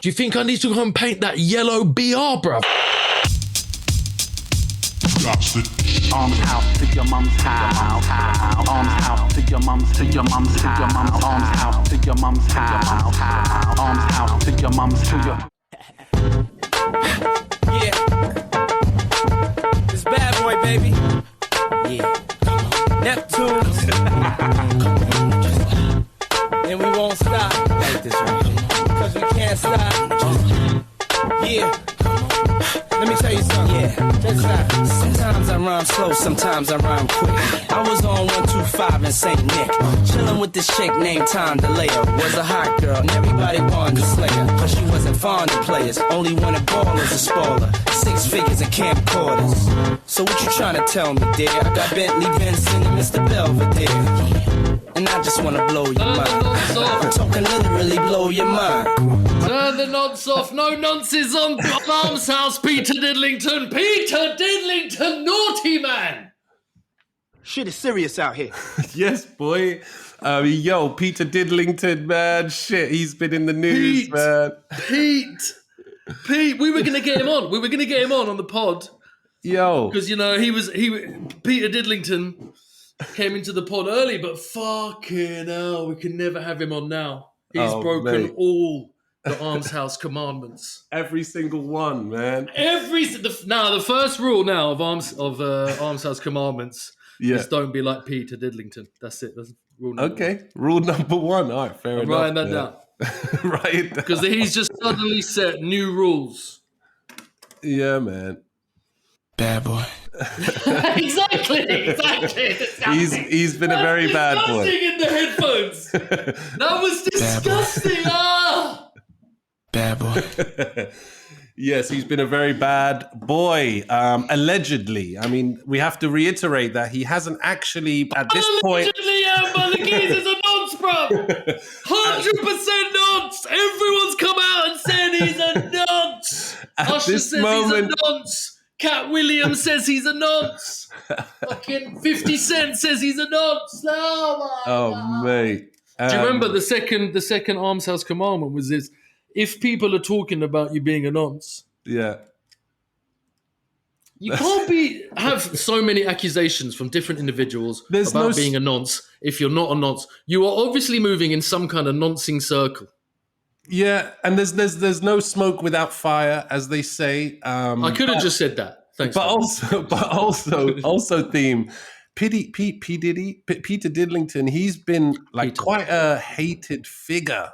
Do you think I need to go and paint that yellow BR, bruv? Arms house to your mum's house. Arms house to your mum's, to your mum's, to your mum's. Arms house to your mum's house. Arms house to your mum's, to your. Yeah. It's bad boy, baby. Yeah. Neptunes. And we won't stop. Like this, right? Cause we can't stop. Yeah. Let me tell you something. Yeah, check this out. Sometimes I rhyme slow, sometimes I rhyme quick. I was on 125 in St. Nick, chilling with this chick named Tom DeLeo. Was a hot girl, and everybody wanted to slay her, but she wasn't fond of players. Only wanted ballers to spoil her. 6 figures and camcorders. So what you trying to tell me, dear? I got Bentley, Benson, and Mr. Belvedere. And I just wanna blow your mind. I'm talking literally blow your mind. Turn the nonce off. No nonces on Arms House, Peter Diddlington. Peter Diddlington, naughty man. Shit is serious out here. Yes, boy. Yo, Peter Diddlington, man. Shit, he's been in the news, man. Pete, we were gonna get him on. We were gonna get him on the pod. Yo, because Peter Diddlington came into the pod early, but fucking hell, we can never have him on now. He's broken all the Arms House commandments. Every single one, man. The first rule now of Arms House commandments is don't be like Peter Diddlington. That's it. That's rule number one. Rule number 1. All right, fair enough. Writing that down. Right. Because he's just suddenly set new rules. Yeah, man. Bad boy. Exactly. He's been a very bad boy. In the headphones. That was disgusting. Bad boy. Yes, he's been a very bad boy. Allegedly. I mean, we have to reiterate that he hasn't actually, at this point... Allegedly, Amba, the geezer's a nonce, bro. 100% nonce. Everyone's come out and said he's a nonce. Usher says he's a nonce. Cat Williams says he's a nonce. Fucking 50 Cent says he's a nonce. Oh, mate. Do you remember the second Arms House commandment was this? If people are talking about you being a nonce, yeah, you can't have so many accusations from different individuals about being a nonce. If you're not a nonce, you are obviously moving in some kind of noncing circle. Yeah, and there's no smoke without fire, as they say. I could have just said that. Thanks. But also, theme. P Diddy, Peter Diddlington. He's been quite a hated figure,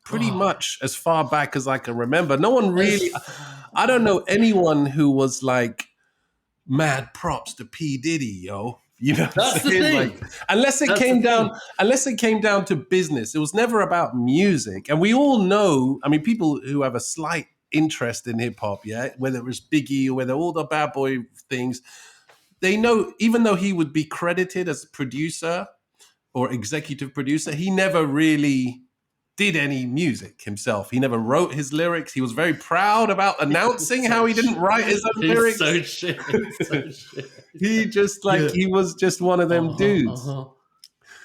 pretty much as far back as I can remember. No one really. I don't know anyone who was mad props to P Diddy, yo. You know, that's the thing. Unless it came down to business, it was never about music. And we all know, I mean, people who have a slight interest in hip hop, yeah, whether it was Biggie or whether all the bad boy things, they know, even though he would be credited as producer or executive producer, he never really did any music himself. He never wrote his lyrics. He was very proud about announcing how he didn't write his own lyrics. So shit. He just he was just one of them dudes.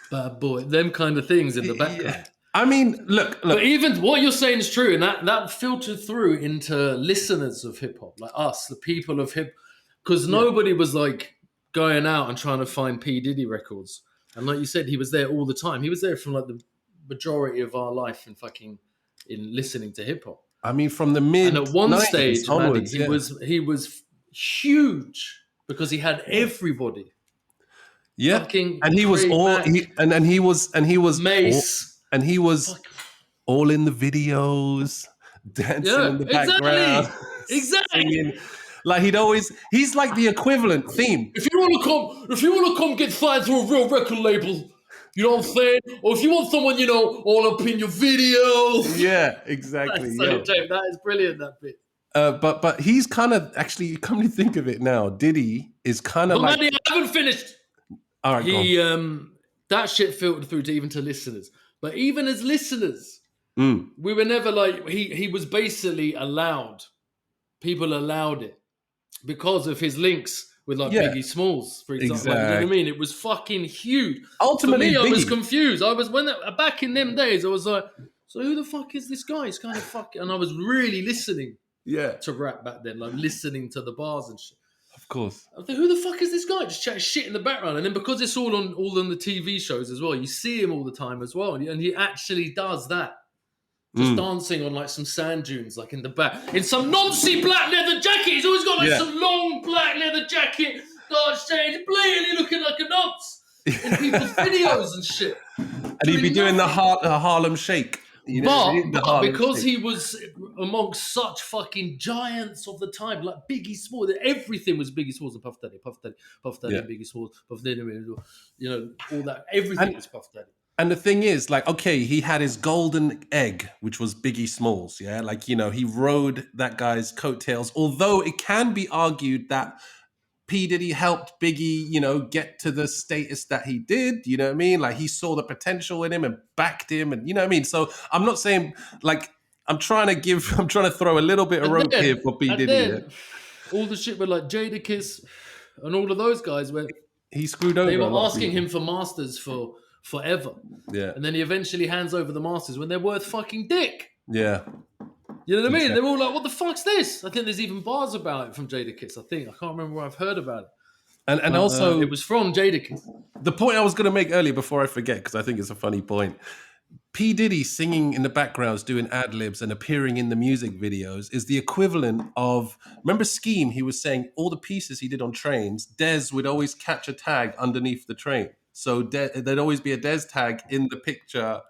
Bad boy. Them kind of things in the background. Yeah. I mean, look. But even what you're saying is true, and that filtered through into listeners of hip hop, like us, the people of hip, because nobody was going out and trying to find P Diddy records. And like you said, he was there all the time. He was there from the majority of our life in listening to hip hop. I mean, from the mid and at one stage, onwards, he was huge because he had everybody. Yeah, and he was he was Mace. And he was all in the videos, dancing in the background. Exactly. Singing. He's like the equivalent theme. If you want to come get signed to a real record label, you know what I'm saying? Or if you want someone, all up in your videos. Yeah, exactly. That's so dope. That is brilliant, that bit. But he's kind of, actually, come to think of it now, Diddy is kind of Manny, I haven't finished. All right, that shit filtered through to listeners. But even as listeners, we were never he was basically allowed. People allowed it because of his links with Biggie Smalls, for example. Exactly. You know what I mean? It was fucking huge. Ultimately, for me, I was confused. I was back in them days. I was like, So who the fuck is this guy? It's kind of fucking. And I was really listening Yeah, to rap back then, like listening to the bars and shit. of course. I think, who the fuck is this guy? Just chatting shit in the background, and then because it's all on the TV shows as well, you see him all the time as well, and he actually does that, just dancing on like some sand dunes, like in the back, in some Nonce black leather jacket. He's always got like some long black leather jacket, dark shades, blatantly looking like a nonce in people's videos and shit. And he'd be doing the Harlem Shake. You know, but because he was amongst such fucking giants of the time, like Biggie Smalls, everything was Biggie Smalls and Puff Daddy, and Biggie Smalls, Puff Daddy, you know, all that, everything was Puff Daddy. And the thing is, like, okay, he had his golden egg, which was Biggie Smalls, yeah? Like, you know, he rode that guy's coattails, although it can be argued that P Diddy helped Biggie, you know, get to the status that he did, you know what I mean? Like, he saw the potential in him and backed him, and you know what I mean? So I'm not saying, like, I'm trying to throw a little bit of rope here for P Diddy. Then, all the shit with like Jadakiss and all of those guys where he screwed over. They were asking him for masters for forever. Yeah. And then he eventually hands over the masters when they're worth fucking dick. Yeah. You know what I mean? They're all like, what the fuck's this? I think there's even bars about it from Jadakiss, I think. I can't remember where I've heard about it. And also... it was from Jadakiss. The point I was going to make earlier before I forget, because I think it's a funny point. P. Diddy singing in the backgrounds, doing ad-libs and appearing in the music videos is the equivalent of... Remember Scheme? He was saying all the pieces he did on trains, Dez would always catch a tag underneath the train. So there'd always be a Dez tag in the picture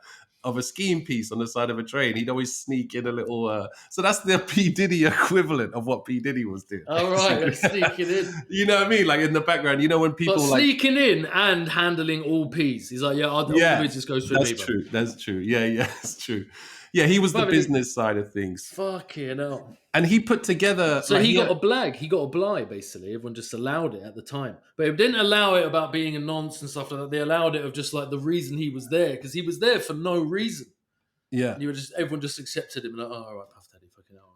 of a Scheme piece on the side of a train. He'd always sneak in a little... So that's the P. Diddy equivalent of what P. Diddy was doing. Oh, right, sneaking in. You know what I mean? Like in the background, you know when people... But sneaking in and handling all P's. He's like, all the business goes through me. That's true. That's true. Yeah, that's true. Yeah, he was the business side of things. Fucking hell. And he put together... So he got a blag. He got a blie, basically. Everyone just allowed it at the time. But it didn't allow it about being a nonce and stuff like that. They allowed it of just like the reason he was there. Because he was there for no reason. Yeah. And everyone just accepted him. And like, oh, all right, Puff Daddy, fucking hell.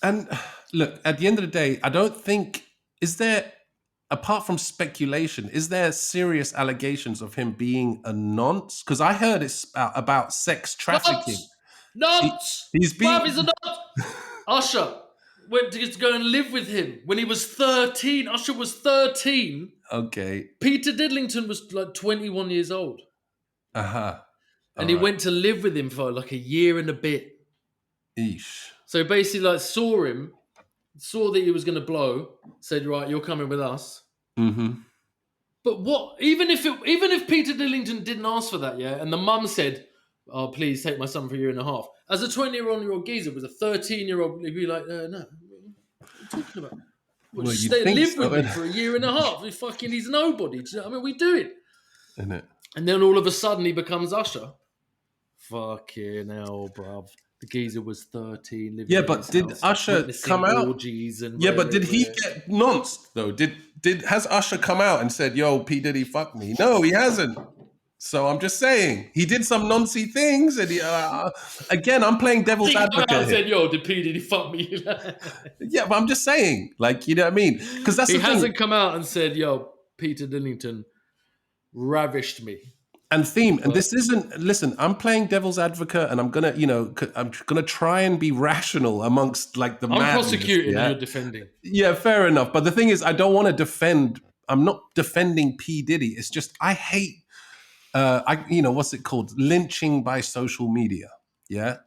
And look, at the end of the day, I don't think... Is there... Apart from speculation, is there serious allegations of him being a nonce? Because I heard it's about sex trafficking. Nonce! He's been... He's a nonce! Usher went to go and live with him when he was 13. Usher was 13. Okay. Peter Diddlington was like 21 years old. Uh-huh. And he went to live with him for like a year and a bit. Eesh. So basically like saw that he was going to blow, said, right, you're coming with us. Mm-hmm. But what, even if Peter Dillington didn't ask for that, yeah, and the mum said, oh, please take my son for a year and a half. As a 20-year-old geezer with a 13-year-old, he'd be like, no, what are you talking about? Well, Live with me for a year and a half. He's nobody. Do you know what I mean? We do it. Isn't it? And then all of a sudden he becomes Usher. Fucking hell, bruv. The geezer was 13. Living yeah, but did Usher come out? But did he get nonced though? Has Usher come out and said, "Yo, P Diddy, fuck me"? No, he hasn't. So I'm just saying he did some noncy things, and he, again, I'm playing devil's advocate. I said, "Yo, did P Diddy fuck me?" Yeah, but I'm just saying, like, you know what I mean? Because that's he the thing. hasn't come out and said, "Yo, Peter Dillington ravished me." And this isn't, listen, I'm playing devil's advocate and I'm going to try and be rational amongst like the I'm madness, prosecuting and you're defending. Yeah, fair enough. But the thing is, I don't want to defend, I'm not defending P. Diddy. It's just, I hate, what's it called? Lynching by social media. Yeah.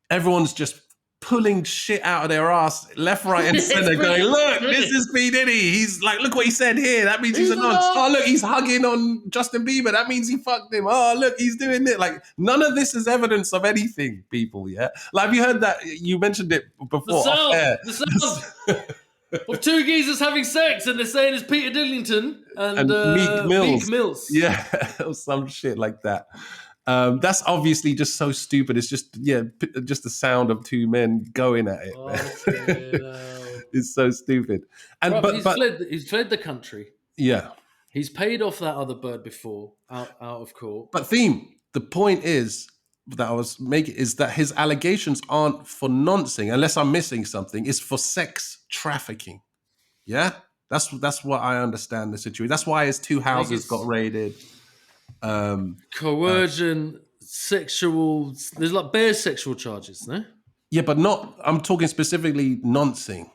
Everyone's just pulling shit out of their ass left, right, and center, going, look, this is P. Diddy. He's like, look what he said here. That means he's a nonce. Oh, look, he's hugging on Justin Bieber. That means he fucked him. Oh, look, he's doing it. Like, none of this is evidence of anything, people, yeah? Like, have you heard that? You mentioned it before. The sound of two geezers having sex, and they're saying it's Peter Dillington and Meek Mills. Yeah, or some shit like that. That's obviously just so stupid. It's just the sound of two men going at it. It's so stupid. And he's fled the country. Yeah, he's paid off that other bird before out of court. But the point is that I was making is that his allegations aren't for noncing, unless I'm missing something. It's for sex trafficking. Yeah, that's what I understand the situation. That's why his two houses got raided. Coercion, sexual. There's like bare sexual charges, no? Yeah, but not. I'm talking specifically noncing.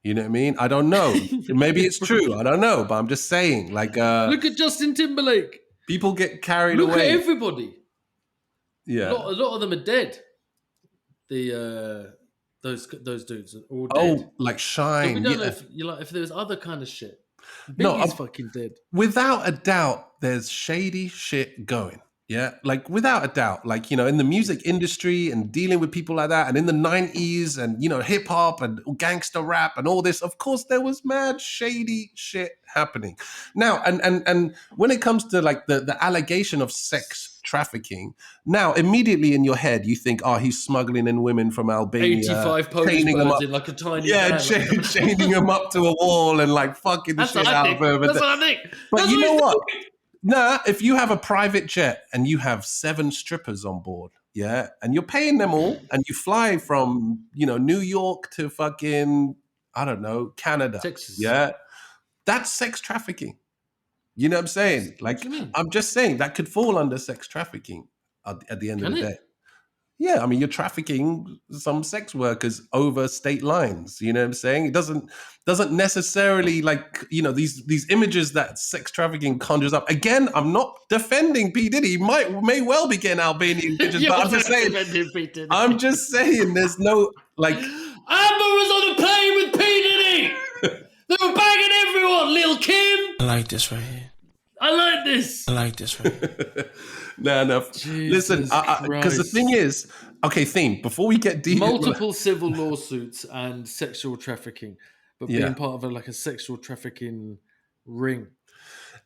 You know what I mean? I don't know. Maybe it's true. I don't know, but I'm just saying. Like, Look at Justin Timberlake. people get carried Look away. at everybody. Yeah. A lot of them are dead. Those dudes are all dead. Oh, like So Shine. we don't know Yeah. if there's other kind of shit. No, Biggie's fucking dead. Without a doubt, there's shady shit going. Yeah, like without a doubt, like, in the music industry and dealing with people like that, and in the 90s and, hip hop and gangster rap and all this, of course, there was mad shady shit happening. Now, and when it comes to like the allegation of sex trafficking, now immediately in your head, you think, oh, he's smuggling in women from Albania, 85 Polish chaining them birds up, in like a tiny van. chaining them up to a wall and like fucking the That's shit what I out think. of them. That's what I think. But That's you know he's what? doing. Nah, if you have a private jet and you have 7 strippers on board, yeah, and you're paying them all, and you fly from, New York to fucking, I don't know, Canada, Texas. yeah, that's sex trafficking. You know what I'm saying? Like, What do you mean? I'm just saying that could fall under sex trafficking at the end of Can the it? day. Yeah, I mean, you're trafficking some sex workers over state lines. You know what I'm saying? It doesn't necessarily like, these images that sex trafficking conjures up. Again, I'm not defending P Diddy. He may well be getting Albanian pictures, but I'm just saying. I'm just saying, there's no like. Amba was on a plane with P Diddy. They were banging everyone. Lil Kim. I like this right here. I like this. I like this right here. No. Listen, because the thing is, okay, theme. Before we get deep, Multiple civil lawsuits and sexual trafficking, but Yeah. being part of a sexual trafficking ring.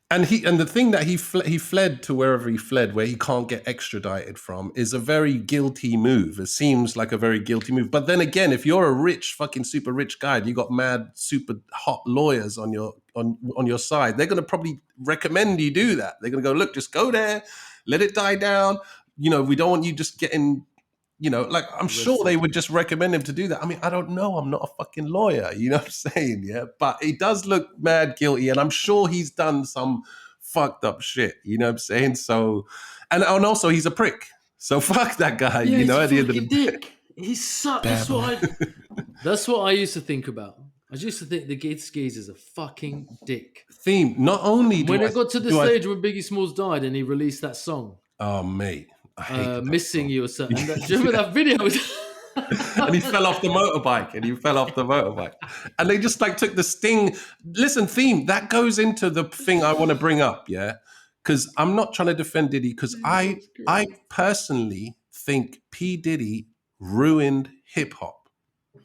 and the thing that he fled to wherever he fled, where he can't get extradited from, is a very guilty move. It seems like a very guilty move. But then again, if you're a rich, fucking super rich guy, and you got mad, super hot lawyers on your side, they're gonna probably recommend you do that. They're gonna go, look, just go there, let it die down. We don't want you just getting. Like, I'm sure they would just recommend him to do that. I mean, I don't know. I'm not a fucking lawyer. You know what I'm saying? Yeah. But he does look mad guilty. And I'm sure he's done some fucked up shit. You know what I'm saying? So, and also he's a prick. So fuck that guy, Yeah, at the end of the day. dick. He's such. That's what I used to think about. I used to think the Gizz is a fucking dick. Theme, not only When it got to the stage when Biggie Smalls died and he released that song, oh, mate. I hate that Missing song. You or something. Do you remember that video? And he fell off the motorbike. And they just like took the sting. Listen, theme, that goes into the thing I want to bring up, yeah? Because I'm not trying to defend Diddy, because I personally think P. Diddy ruined hip hop.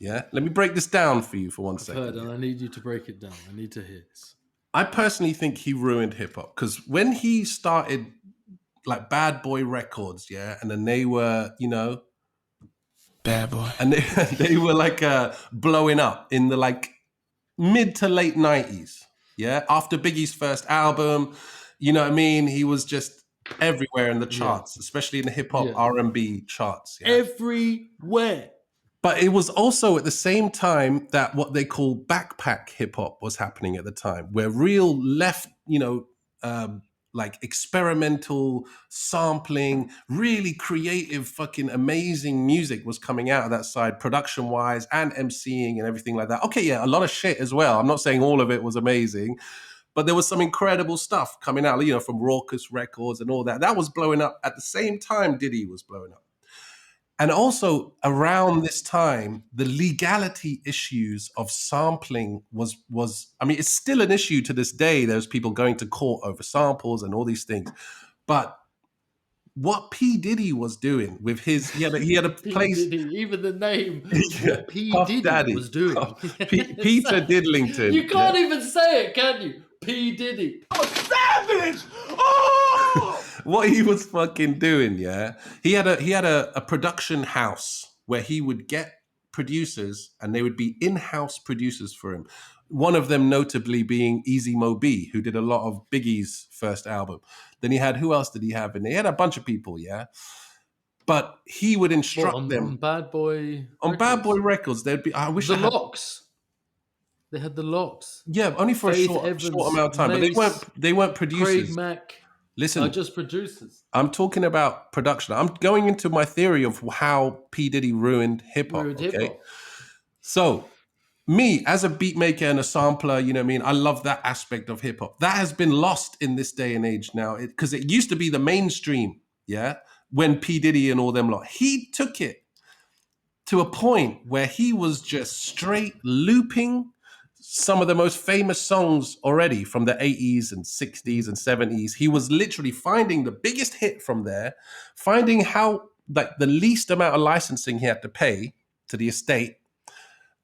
Yeah? Let me break this down for you for 1 second. Heard, and I need you to break it down. I need to hear this. I personally think he ruined hip hop, because when he started like Bad Boy Records, yeah, and then they were, Bad boy. and they were like blowing up in the like mid to late 90s, yeah, after Biggie's first album, you know what I mean? He was just everywhere in the charts, especially in the hip hop R&B charts. Yeah? Everywhere. But it was also at the same time that what they call backpack hip hop was happening at the time, where real left, like experimental sampling, really creative, fucking amazing music was coming out of that side, production wise and MCing and everything like that. Okay, yeah, a lot of shit as well. I'm not saying all of it was amazing, but there was some incredible stuff coming out, from Raucous Records and all that. That was blowing up at the same time Diddy was blowing up. And also around this time, the legality issues of sampling was, I mean, it's still an issue to this day. There's people going to court over samples and all these things. But what P. Diddy was doing with his, he had a place. Diddy, even the name, what P. Puff Diddy Daddy. was doing. Peter Diddlington. You can't even say it, can you? P. Diddy. What he was fucking doing, yeah. He had a production house where he would get producers, and they would be in-house producers for him. One of them notably being Easy Mo B, who did a lot of Biggie's first album. Then he had, who else did he have in there? He had a bunch of people, yeah. But he would instruct them on Bad Boy. on Bad Boy Records. They'd be. I wish The I had, Locks. They had the Locks. yeah, only for Faith a short Evans, amount of time. Mace, but they weren't producers. Craig Mack. Listen, just producers. I'm talking about production. I'm going into my theory of how P Diddy ruined hip hop. Ruined Okay, hip-hop. so me as a beat maker and a sampler, you know what I mean? I love that aspect of hip hop. That has been lost in this day and age now because it used to be the mainstream, yeah? When P Diddy and all them lot, he took it to a point where he was just straight looping some of the most famous songs already from the 80s and 60s and 70s. He was literally finding the biggest hit from there, finding how like the least amount of licensing he had to pay to the estate,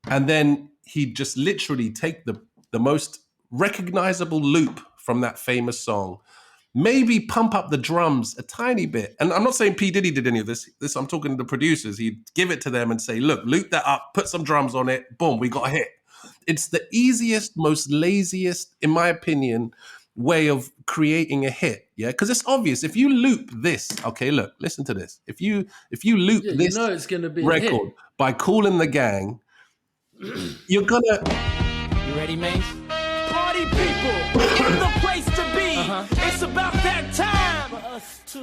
and then he'd just literally take the most recognizable loop from that famous song, maybe pump up the drums a tiny bit. And I'm not saying P. Diddy did any of this. I'm talking to the producers. He'd give it to them and say, look, loop that up, put some drums on it, boom, we got a hit. It's the easiest, most laziest, in my opinion, way of creating a hit. Yeah, because it's obvious. If you loop this, okay, look, listen to this. If you loop this it's gonna be a record hit. by Kool and the Gang, you're gonna. You ready, Mace? Party people in the place to be. It's about that time for us to.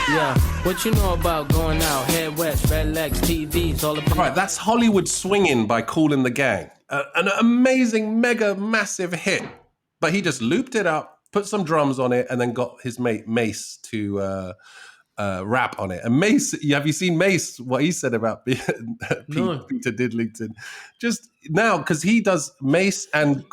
Yeah. What you know about going out? Head west, red legs, TVs, all about. Right, that's Hollywood Swinging by Kool and the Gang. An amazing, mega, massive hit. But he just looped it up, put some drums on it, and then got his mate Mace to rap on it. And Mace, have you seen Mace, what he said about No. Peter Diddlington? Just now, because he does Mace and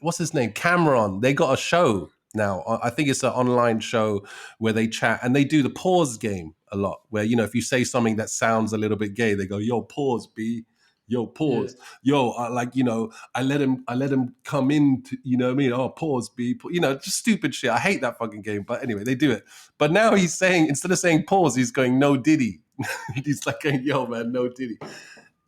what's his name? Cameron. They got a show now. I think it's an online show where they chat and they do the pause game a lot, where, you know, if you say something that sounds a little bit gay, they go, yo, pause, B. Yo, pause. Yeah. Yo, like, you know, I let him come in to, you know what I mean? Oh, pause, B. You know, just stupid shit. I hate that fucking game. But anyway, they do it. But now he's saying, instead of saying pause, he's going, no Diddy. He's like going, yo, man, no Diddy.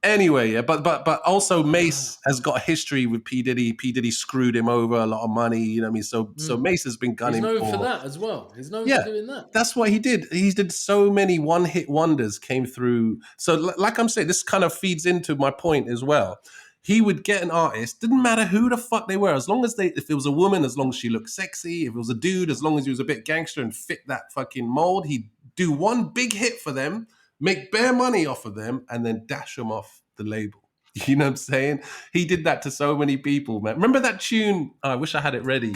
Anyway, yeah, but also Mace has got a history with P. Diddy. P. Diddy screwed him over a lot of money, you know what I mean? So Mace has been gunning He's known for that as well. He's known for doing that. That's what he did. He did so many one-hit wonders came through. So like I'm saying, this kind of feeds into my point as well. He would get an artist, didn't matter who the fuck they were, as long as if it was a woman, as long as she looked sexy, if it was a dude, as long as he was a bit gangster and fit that fucking mold, he'd do one big hit for them, make bare money off of them, and then dash them off the label. You know what I'm saying? He did that to so many people, man. Remember that tune? Oh, I wish I had it ready.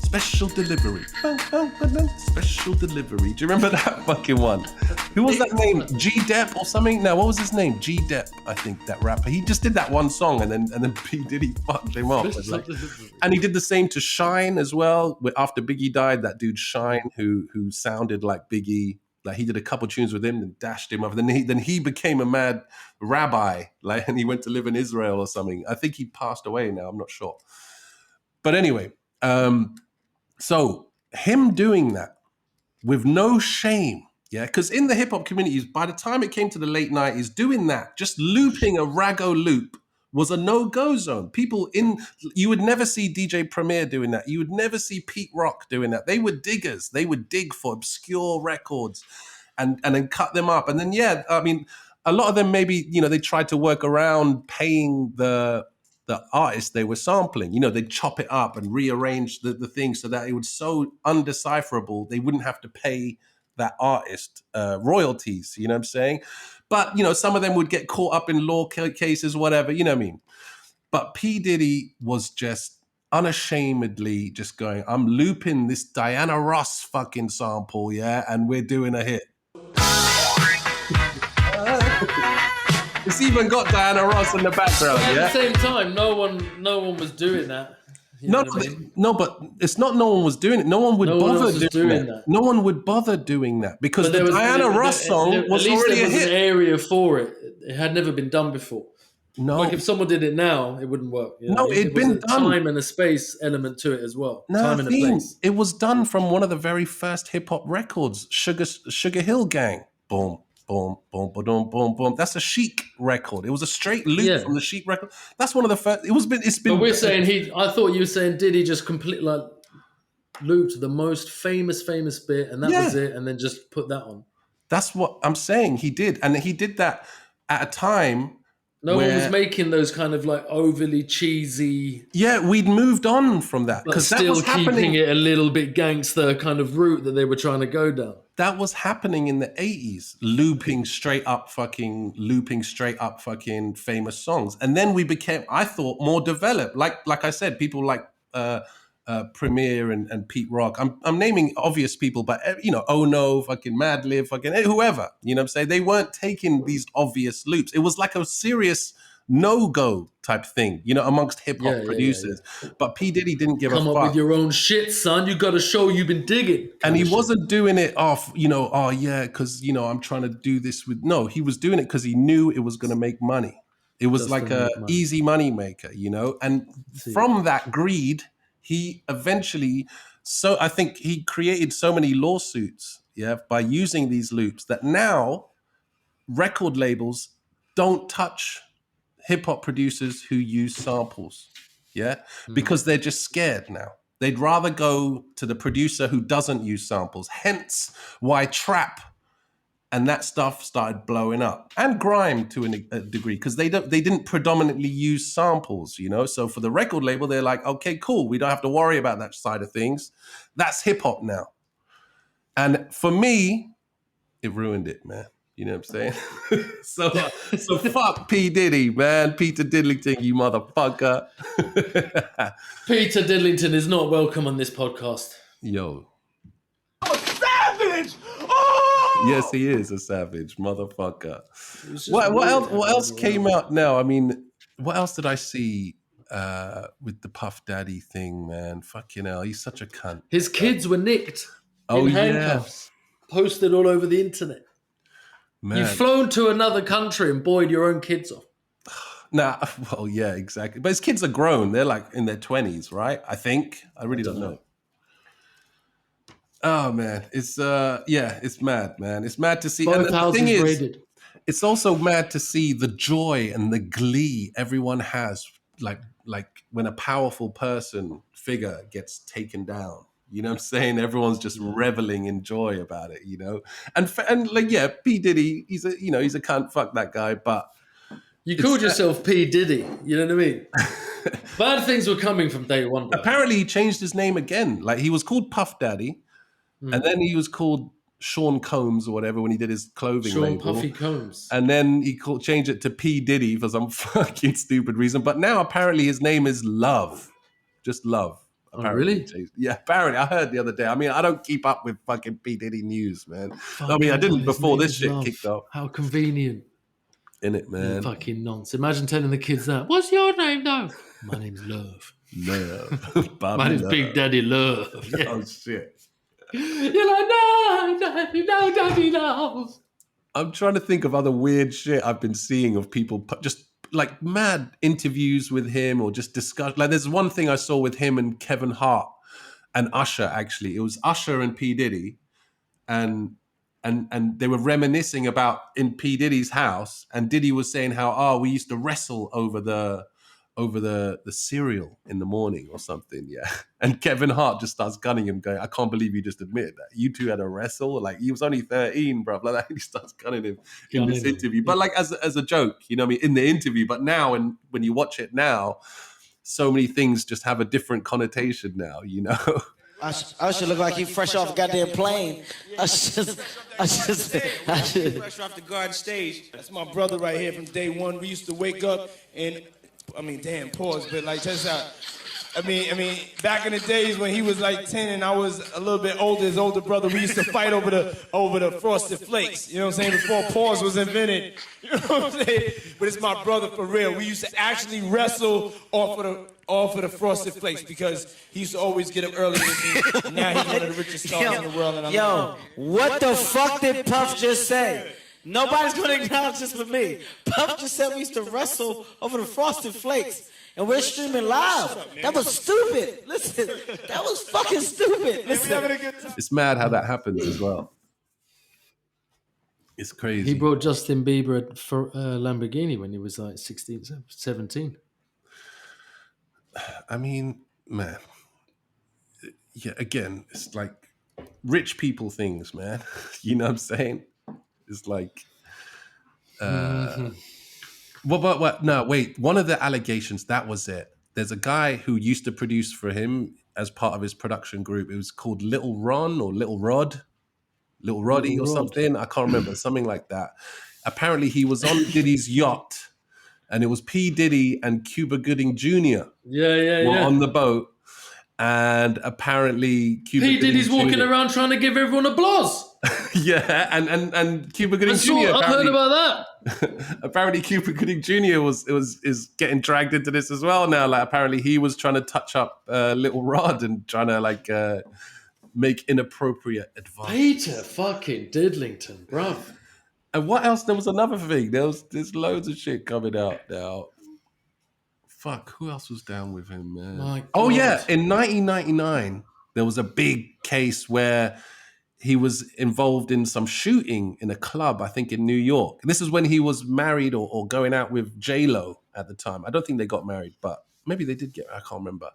Special Delivery. Special Delivery. Do you remember that fucking one? Who was that name? G-Dep or something? No, what was his name? G-Dep, I think, that rapper. He just did that one song and then P. Diddy fucked him up. And he did the same to Shine as well. After Biggie died, that dude Shine, who sounded like Biggie, like he did a couple tunes with him and dashed him off. Then he became a mad rabbi, like, and he went to live in Israel or something. I think he passed away now. I'm not sure. But anyway, so him doing that with no shame, yeah, because in the hip hop communities, by the time it came to the late 90s, doing that, just looping a rago loop was a no-go zone. You would never see DJ Premier doing that. You would never see Pete Rock doing that. They were diggers. They would dig for obscure records and then cut them up. And then, yeah, I mean, a lot of them maybe, you know, they tried to work around paying the artist they were sampling. You know, they'd chop it up and rearrange the thing so that it was so undecipherable they wouldn't have to pay that artist royalties, you know what I'm saying? But, you know, some of them would get caught up in law cases, whatever, you know what I mean? But P. Diddy was just unashamedly just going, I'm looping this Diana Ross fucking sample, yeah, and we're doing a hit. It's even got Diana Ross in the background, But yeah? at the same time, no one was doing that. You know what I mean? No, but it's not no one was doing it. No one would bother doing that. No one would bother doing that because the Diana Ross song was already a hit. An area for it. It had never been done before. No. Like if someone did it now, it wouldn't work. You know? No, it'd been done. Time and a space element to it as well. No, time and a place. It was done from one of the very first hip hop records, Sugar Hill Gang. Boom. Boom, boom, boom, boom, boom. That's a Chic record. It was a straight loop from the Chic record. That's one of the first. It's been. But we're saying I thought you were saying Diddy just completely like looped the most famous bit, and that was it, and then just put that on. That's what I'm saying. He did, and he did that at a time No one was making those kind of like overly cheesy, we'd moved on from that but because that still was keeping happening. it a little bit gangster kind of route that they were trying to go down. That was happening in the 80s, looping straight up fucking famous songs. And then we became, I thought, more developed. Like I said, people like Premier and Pete Rock. I'm naming obvious people, but Oh No, fucking Madlib, fucking whoever. You know what I'm saying? They weren't taking these obvious loops. It was like a serious no-go type thing, amongst hip-hop producers. Yeah. But P Diddy didn't give a fuck. Come up with your own shit, son. You got to show you've been digging. And he wasn't doing it off, because, I'm trying to do this with... No, he was doing it because he knew it was going to make money. It was like a easy money maker, And from that greed, he eventually... So I think he created so many lawsuits, by using these loops that now record labels don't touch hip-hop producers who use samples, because they're just scared now. They'd rather go to the producer who doesn't use samples, hence why trap and that stuff started blowing up, and grime to a degree, because they didn't predominantly use samples, So for the record label, they're like, okay, cool, we don't have to worry about that side of things. That's hip-hop now. And for me, it ruined it, man. You know what I'm saying? So fuck P Diddy, man. Peter Diddlington, you motherfucker. Peter Diddlington is not welcome on this podcast. Yo. I'm a savage! Oh! Yes, he is a savage, motherfucker. What else came out now? I mean, what else did I see with the Puff Daddy thing, man? Fucking hell, he's such a cunt. His kids were nicked in handcuffs, posted all over the internet. Man. You've flown to another country and buoyed your own kids off. Nah, well, yeah, exactly. But his kids are grown. They're like in their 20s, right? I think. I really don't know. Oh, man. It's it's mad, man. It's mad to see. Both houses raided. It's also mad to see the joy and the glee everyone has, like when a powerful figure gets taken down. You know what I'm saying? Everyone's just reveling in joy about it, And like, yeah, P Diddy, he's a cunt, fuck that guy, but... You called yourself P Diddy, you know what I mean? Bad things were coming from day one. Though. Apparently he changed his name again. Like, he was called Puff Daddy, and then he was called Sean Combs or whatever when he did his clothing label. Sean Puffy Combs. And then he changed it to P Diddy for some fucking stupid reason. But now apparently his name is Love. Just Love. Apparently. Oh, really? Yeah, apparently. I heard the other day. I mean, I don't keep up with fucking P Diddy news, man. I mean, I didn't before this shit kicked off. How convenient. Innit, man? Fucking nonce. Imagine telling the kids that. What's your name, though? My name's Love. Love. My name's Big Daddy Love. Yeah. Oh, shit. You're like, no, Daddy knows. I'm trying to think of other weird shit I've been seeing of people just like mad interviews with him or just discuss. Like there's one thing I saw with him and Kevin Hart and Usher, actually. It was Usher and P Diddy, and they were reminiscing about in P Diddy's house, and Diddy was saying how we used to wrestle over the cereal in the morning or something, yeah. And Kevin Hart just starts gunning him, going, I can't believe you just admitted that. You two had a wrestle? Like, he was only 13, bruv. Like that. He starts gunning him in this interview. But like as a joke, you know what I mean, in the interview. But now, and when you watch it now, so many things just have a different connotation now, you know? Usher look like he fresh off a goddamn plane. Usher fresh off the garden stage. That's my brother right here from day one. We used to wake up and... I mean, damn, pause, but like, check this out. I mean, back in the days when he was like 10 and I was a little bit older, his older brother, we used to fight over the Frosted Flakes. You know what I'm saying? Before pause was invented. You know what I'm saying? But it's my brother for real. We used to actually wrestle off of the Frosted Flakes because he used to always get up early with me. Now he's one of the richest stars in the world. And what the fuck did Puff just say? Nobody's going to acknowledge this but me. Puff just said we used to wrestle over the Frosted Flakes. And we're streaming live. That was stupid. Listen, that was fucking stupid. Listen. It's mad how that happens as well. It's crazy. He brought Justin Bieber for Lamborghini when he was like 16, 17. I mean, man. Yeah, again, it's like rich people things, man. You know what I'm saying? It's like, What? No, wait. One of the allegations, that was it. There's a guy who used to produce for him as part of his production group. It was called Little Ron or Little Rod, Little Roddy Little or Rod. something. I can't remember, something like that. Apparently, he was on Diddy's yacht, and it was P Diddy and Cuba Gooding Jr. were on the boat, and apparently Cuba P Diddy's Gooding walking Jr. around trying to give everyone applause. Yeah, and Cuba Gooding Jr. I heard apparently- about that. apparently Cuba Gooding Jr. is getting dragged into this as well now. Like apparently he was trying to touch up Little Rod and trying to make inappropriate advice. Peter fucking Diddlington, bruv. And what else? There was another thing. There's loads of shit coming out now. Fuck, who else was down with him, man? My Oh God. yeah, in 1999 there was a big case where he was involved in some shooting in a club, I think in New York. This is when he was married or going out with J-Lo at the time. I don't think they got married, but maybe they did get, I can't remember.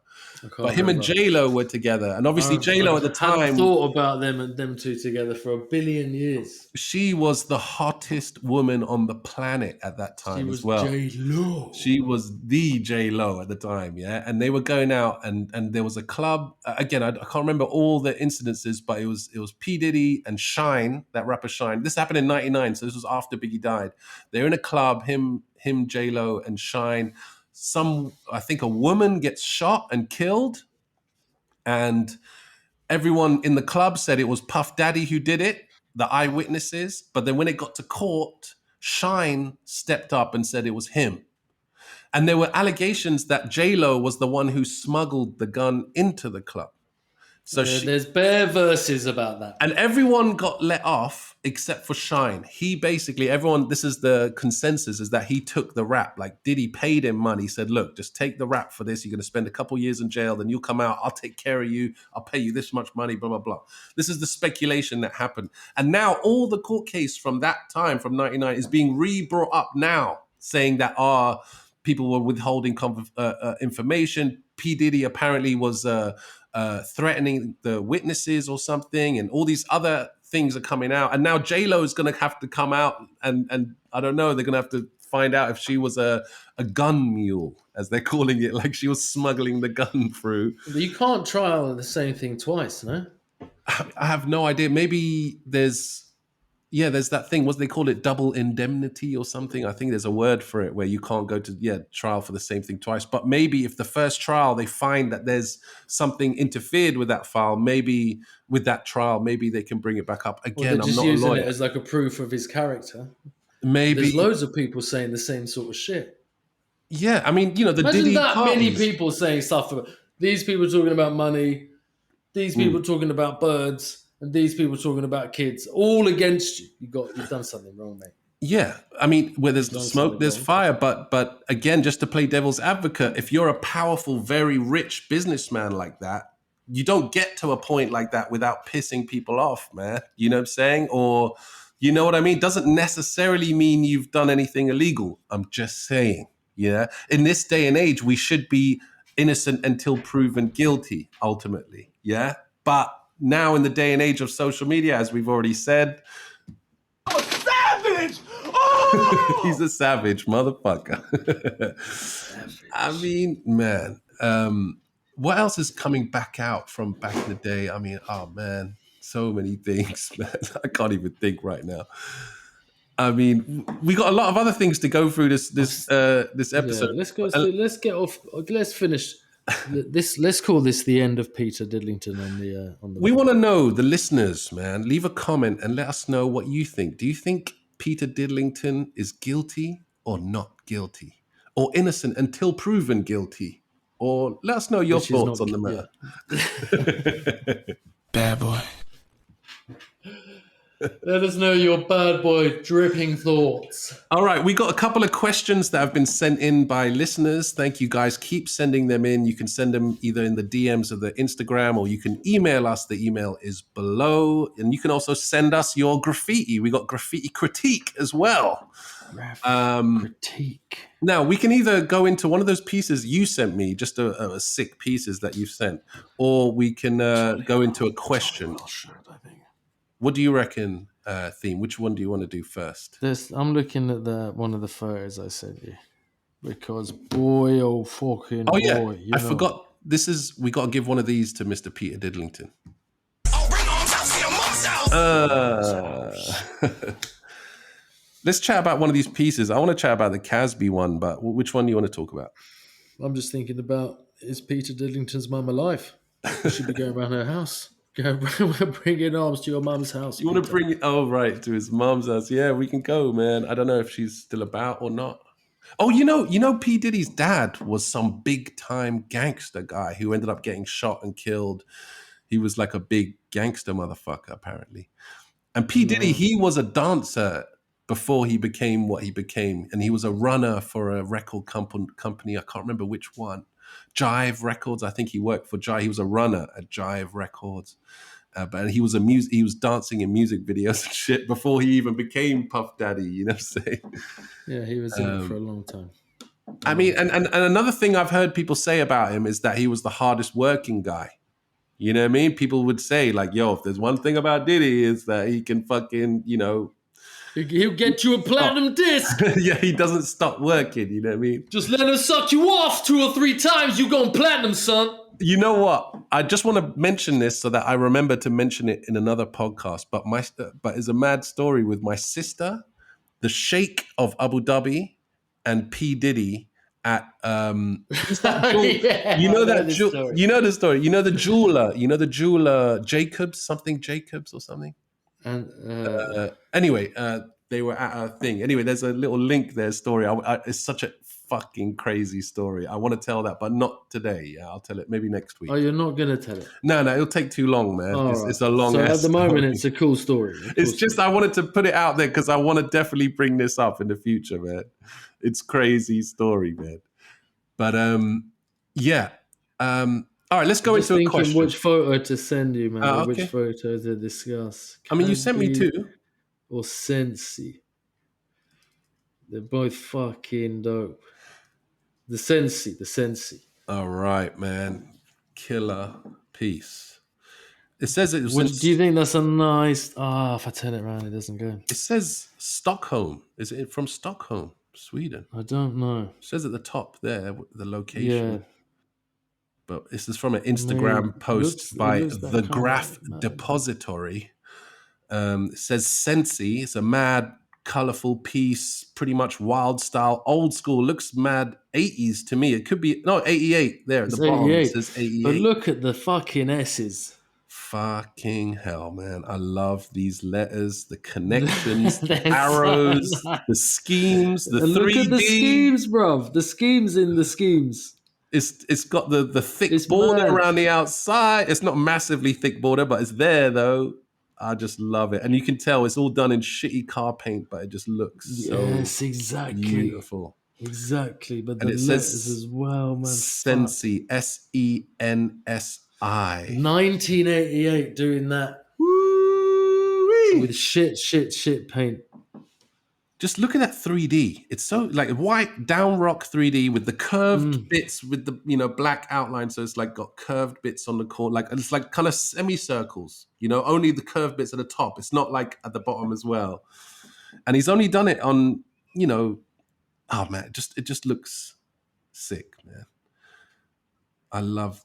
But him and J-Lo were together. And obviously J-Lo at the I time, thought about them two together for a billion years. she was the hottest woman on the planet at that She time was as well. J-Lo. She was the J-Lo at the time, yeah? And they were going out and there was a club. Again, I can't remember all the incidences, but it was P. Diddy and Shine, that rapper Shine. This happened in 99, so this was after Biggie died. They're in a club, him, J-Lo and Shine. I think a woman gets shot and killed. And everyone in the club said it was Puff Daddy who did it, the eyewitnesses. But then when it got to court, Shine stepped up and said it was him. And there were allegations that J-Lo was the one who smuggled the gun into the club. So There's bare verses about that. and everyone got let off except for Shine. He basically, this is the consensus, is that he took the rap. Like Diddy paid him money, said, look, just take the rap for this. You're going to spend a couple years in jail, then you'll come out. I'll take care of you. I'll pay you this much money, blah, blah, blah. This is the speculation that happened. And now all the court case from that time, from 99, is being re-brought up now, saying that people were withholding information. P. Diddy apparently was threatening the witnesses or something, and all these other things are coming out. And now J-Lo is going to have to come out and I don't know, they're going to have to find out if she was a gun mule, as they're calling it, like she was smuggling the gun through. But you can't trial the same thing twice, no? I have no idea. Maybe there's that thing. What do they call it? Double indemnity or something. I think there's a word for it where you can't go to trial for the same thing twice. But maybe if the first trial they find that there's something interfered with that file, maybe with that trial, maybe they can bring it back up again. They're I'm just not a using lawyer. it as like a proof of his character. Maybe. There's loads of people saying the same sort of shit. Yeah, I mean, the Imagine Diddy that many parties. people saying stuff about these people talking about money, these people talking about birds, and these people talking about kids, all against you. You've done something wrong, mate. Yeah, I mean, where there's Done smoke, something there's wrong. fire. But again, just to play devil's advocate, if you're a powerful, very rich businessman like that, you don't get to a point like that without pissing people off, man. You know what I'm saying? Or, you know what I mean? Doesn't necessarily mean you've done anything illegal. I'm just saying, in this day and age, we should be innocent until proven guilty, ultimately. Yeah. But now in the day and age of social media, as we've already said, I'm a savage! Oh! he's a savage motherfucker. I mean, man, what else is coming back out from back in the day? I mean, oh man, so many things, man. I can't even think right now. I mean, we got a lot of other things to go through this episode. Yeah, let's go. Let's get off. Let's finish this. Let's call this the end of Peter Diddlington on the. We want to know, the listeners, man. Leave a comment and let us know what you think. Do you think Peter Diddlington is guilty or not guilty, or innocent until proven guilty? Or let us know your Which is thoughts not- on the matter. Bad boy. Let us know your bad boy dripping thoughts. All right, we got a couple of questions that have been sent in by listeners. Thank you, guys. Keep sending them in. You can send them either in the DMs of the Instagram, or you can email us. The email is below. And you can also send us your graffiti. We got graffiti critique as well. Critique. Now, we can either go into one of those pieces you sent me, just a sick pieces that you've sent, or we can go into a question. What do you reckon, theme. Which one do you want to do first? I'm looking at one of the photos I sent you because boy, oh fucking Oh boy, yeah, I forgot. We got to give one of these to Mr. Peter Diddlington. Let's chat about one of these pieces. I want to chat about the Casby one, but which one do you want to talk about? I'm just thinking about, is Peter Diddlington's mum alive? She should be going around her house. Go bringing arms to your mum's house. You want to bring it? Oh, right, to his mum's house. Yeah, we can go, man. I don't know if she's still about or not. Oh, you know, P Diddy's dad was some big time gangster guy who ended up getting shot and killed. He was like a big gangster motherfucker, apparently. And P Diddy, he was a dancer before he became what he became, and he was a runner for a record company. I can't remember which one. Jive Records. I think he worked for Jive. He was a runner at Jive Records. But he was he was dancing in music videos and shit before he even became Puff Daddy, you know what I'm saying? Yeah, he was in it for a long time. I mean, and another thing I've heard people say about him is that he was the hardest working guy. You know what I mean? People would say, like, yo, if there's one thing about Diddy is that he can fucking, you know... He'll get you a platinum disc. Yeah, he doesn't stop working, you know what I mean? Just let him suck you off 2 or 3 times, you going platinum, son. You know what? I just want to mention this so that I remember to mention it in another podcast. But it's a mad story with my sister, the Sheikh of Abu Dhabi, and P Diddy at Yeah, you know I that the story. you know the story. You know the jeweler Jacobs or something. And Anyway, they were at a thing. Anyway, there's a little link there. Story. It's such a fucking crazy story. I want to tell that, but not today. Yeah, I'll tell it maybe next week. oh, you're not gonna tell it? No, it'll take too long, man. All It's a long. So at the moment, story. it's a cool story. It's just I wanted to put it out there because I want to definitely bring this up in the future, man. It's crazy story, man. But yeah. All right, let's go into a question. Which photo to send you, man? Okay. Which photo to discuss? I mean, you sent me Casby 2. or Sensi. They're both fucking dope. The Sensi. All right, man. Killer piece. It says it was. Do you think that's a nice? If I turn it around, it doesn't go. It says Stockholm. Is it from Stockholm, Sweden? I don't know. It says at the top there the location. Yeah. But this is from an Instagram post by looks that the kind of Graff mad. Depository. It says Sensi. It's a mad, colorful piece, pretty much wild style, old school. Looks mad 80s to me. It could be 88 there at It's the bottom. 88. It says 88. But look at the fucking S's. Fucking hell, man. I love these letters, the connections, the They're so arrows, nice. the schemes, the And 3D. look at the schemes, bruv. The schemes in the schemes. It's got the thick It's border mad. around the outside. It's not massively thick border, but it's there though. I just love it. And you can tell it's all done in shitty car paint, but it just looks Yes, exactly. beautiful. Exactly. But And the it letters says as well, man. Sensi, Sensi. 1988 doing that with shit paint. Just look at that 3D. It's so like white down rock 3D with the curved bits with the black outline. So it's like got curved bits on the corner, like it's like kind of semicircles. Only the curved bits at the top. It's not like at the bottom as well. And he's only done it on oh man, it just looks sick, man. I love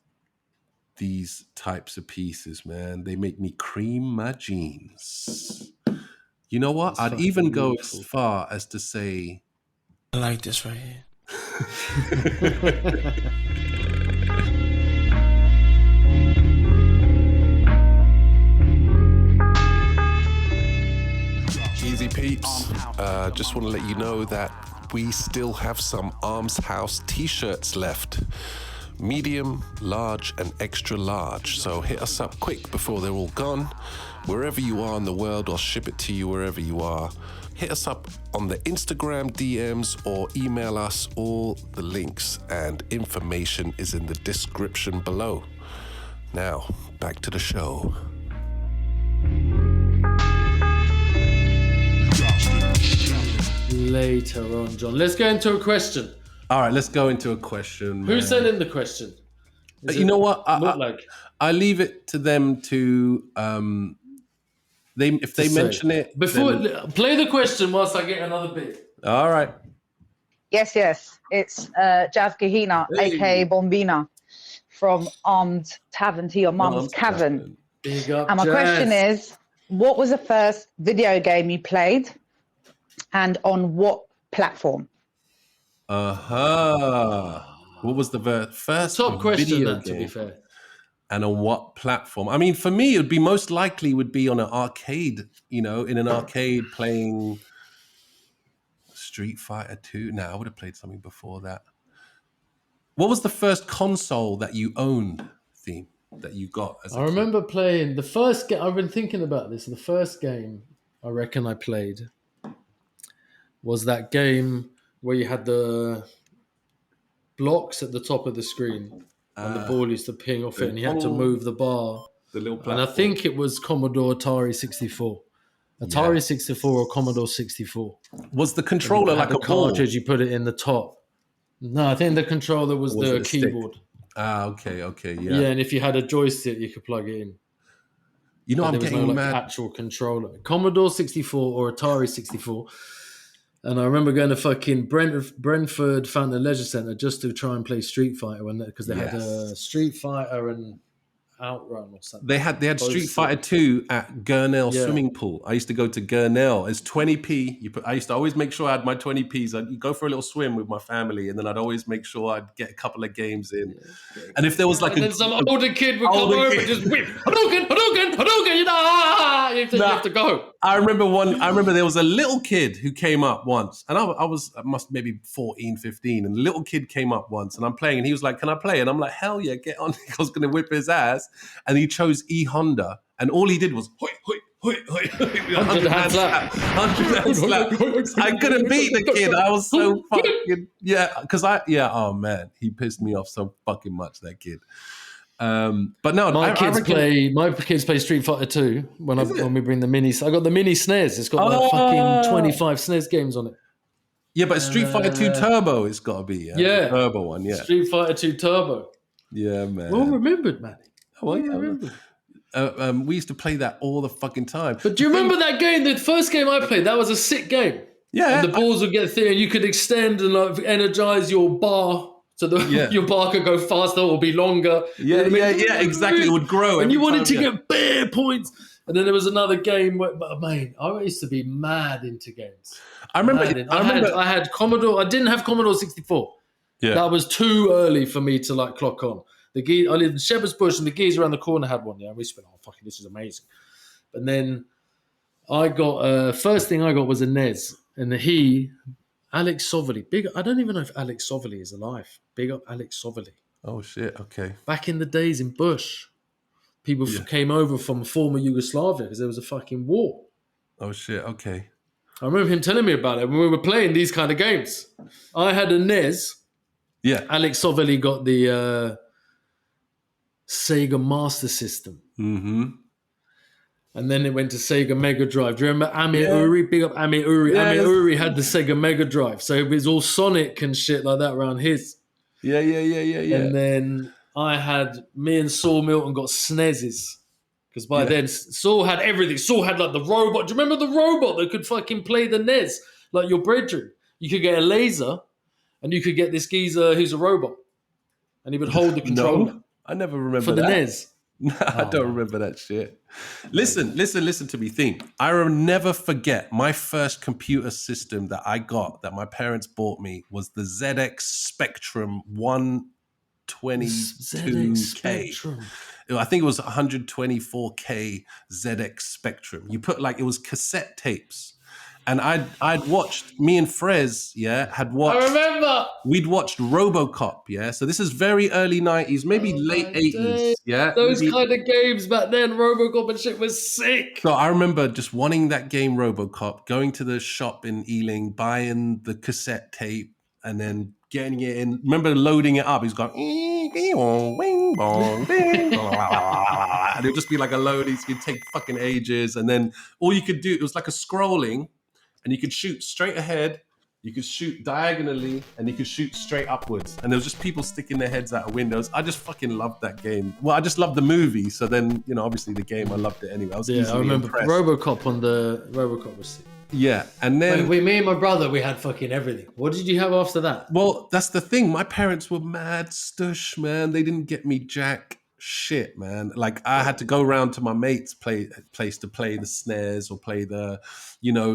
these types of pieces, man. They make me cream my jeans. You know what? I'd even go as far as to say... I like this right here. Easy peeps. Just want to let you know that we still have some Arms House t-shirts left. Medium, large, and extra large. So hit us up quick before they're all gone. Wherever you are in the world, I'll ship it to you wherever you are. Hit us up on the Instagram DMs or email us. All the links and information is in the description below. Now, back to the show. Later on, John. Let's go into a question. All right, let's go into a question. Who man. sent in the question? You know what? Look like I leave it to them to If they mention it before, then... play the question whilst I get another bit. All right. Yes. It's Jazz Kahina, aka Bombina, from Armed Tavern to Your Mum's Cavern. Big up, And my question is, what was the first video game you played, and on what platform? What was the first top question? video That, game? to be fair. And on what platform? I mean, for me, it would be most likely would be on an arcade, in an arcade playing Street Fighter 2. No, I would have played something before that. What was the first console that you owned, Theme, that you got as a I remember playing the first game. I've been thinking about this. The first game I reckon I played was that game where you had the blocks at the top of the screen and the ball used to ping off it and you had to move the bar. The little platform. And I think it was Commodore Atari 64. Atari 64 or Commodore 64. Was the controller like a cartridge? You put it in the top. No, I think the controller was the keyboard. Stick? Okay, yeah. Yeah, and if you had a joystick, you could plug it in. I'm getting mad. Actual controller. Commodore 64 or Atari 64. And I remember going to fucking Brentford Fountain Leisure Centre just to try and play Street Fighter because they had a Street Fighter and Outrun or something. They had Street Fighter 2 at Gurnell swimming pool. I used to go to Gurnell. It's 20p. I used to always make sure I had my 20p's. I'd go for a little swim with my family, and then I'd always make sure I'd get a couple of games in. And if there was like some older kid would come over and just whip Hadouken, you have to go. I remember there was a little kid who came up once, and I must maybe 14, 15, and the little kid came up once, and I'm playing, and he was like, "Can I play?" And I'm like, "Hell yeah, get on!" I was gonna whip his ass, and he chose E Honda, and all he did was hoi hoi hoi hoi, 100 hand slap, 100 hand slap. I couldn't beat the kid. I was so fucking oh man, he pissed me off so fucking much, that kid. But no, my kids play Street Fighter 2 when we bring the minis. I got the mini SNES. It's got like fucking 25 SNES games on it. Yeah, but Street Fighter 2 Turbo, it's got to be. Yeah, the Turbo one. Yeah, Street Fighter 2 Turbo. Yeah, man. Well remembered, man. Well remembered. We used to play that all the fucking time. But do you remember that game? The first game I played, that was a sick game. Yeah, and the balls would get thin, and you could extend and like energize your bar. So your bar could go faster or be longer. Yeah, exactly. It would grow. And you wanted to get bare points. And then there was another game where, man, I used to be mad into games. I remember. I had Commodore. I didn't have Commodore 64. Yeah. That was too early for me to like clock on. I lived in Shepherd's Bush, and the geezer around the corner had one. Yeah, and we just went, "Oh, fucking, this is amazing." And then I got first thing I got was a NES, and Alex Soverly. I don't even know if Alex Soverly is alive. Big up Alex Soverly. Oh shit! Okay. Back in the days in Bush, people came over from former Yugoslavia because there was a fucking war. Oh shit! Okay. I remember him telling me about it when we were playing these kind of games. I had a NES. Yeah. Alex Soverly got the Sega Master System. Mm-hmm. And then it went to Sega Mega Drive. Do you remember Amir Uri? Big up Amir Uri. Yes. Amir Uri had the Sega Mega Drive. So it was all Sonic and shit like that around his. Yeah. And then me and Saul Milton got SNESes. Because by then, Saul had everything. Saul had like the robot. Do you remember the robot that could fucking play the NES? Like your brethren. You could get a laser and you could get this geezer who's a robot. And he would hold the controller. No, I never remember for the that. NES. No, I don't remember that shit. Listen to me think. I will never forget my first computer system that I got, that my parents bought me, was the ZX Spectrum 122K. I think it was 124K ZX Spectrum. You put it was cassette tapes. And I'd watched, me and Frez, had watched. I remember. We'd watched RoboCop, So this is very early 90s, maybe late 80s, Those kind of games back then, RoboCop and shit was sick. So I remember just wanting that game RoboCop, going to the shop in Ealing, buying the cassette tape, and then getting it in. Remember loading it up. He's going, and it'd just be like a load. It'd take fucking ages. And then all you could do, it was like a scrolling, and you could shoot straight ahead You could shoot diagonally and you could shoot straight upwards. And there was just people sticking their heads out of windows. I just fucking loved that game. Well, I just loved the movie. So then, obviously the game, I loved it anyway. I was easily I remember impressed. RoboCop was sick. Yeah, and then... me and my brother, we had fucking everything. What did you have after that? Well, that's the thing. My parents were mad stush, man. They didn't get me jack shit, man. Like, I had to go around to my mate's place to play the SNES or play the,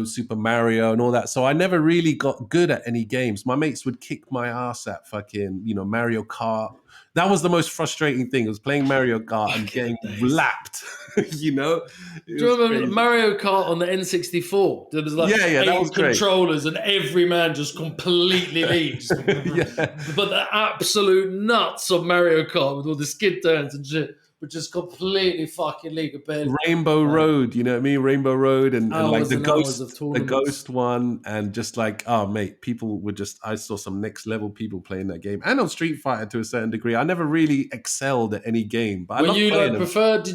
Super Mario and all that. So I never really got good at any games. My mates would kick my ass at fucking, Mario Kart. That was the most frustrating thing. It was playing Mario Kart and getting lapped, Do you remember crazy. Mario Kart on the N64? There was like that was controllers and every man just completely leads. But the absolute nuts of Mario Kart with all the skid turns and shit, but just completely fucking league of bed. Rainbow Road, you know what I mean? Rainbow Road and like the ghost one, and just like, oh mate, people were I saw some next level people playing that game. And on Street Fighter to a certain degree. I never really excelled at any game, but did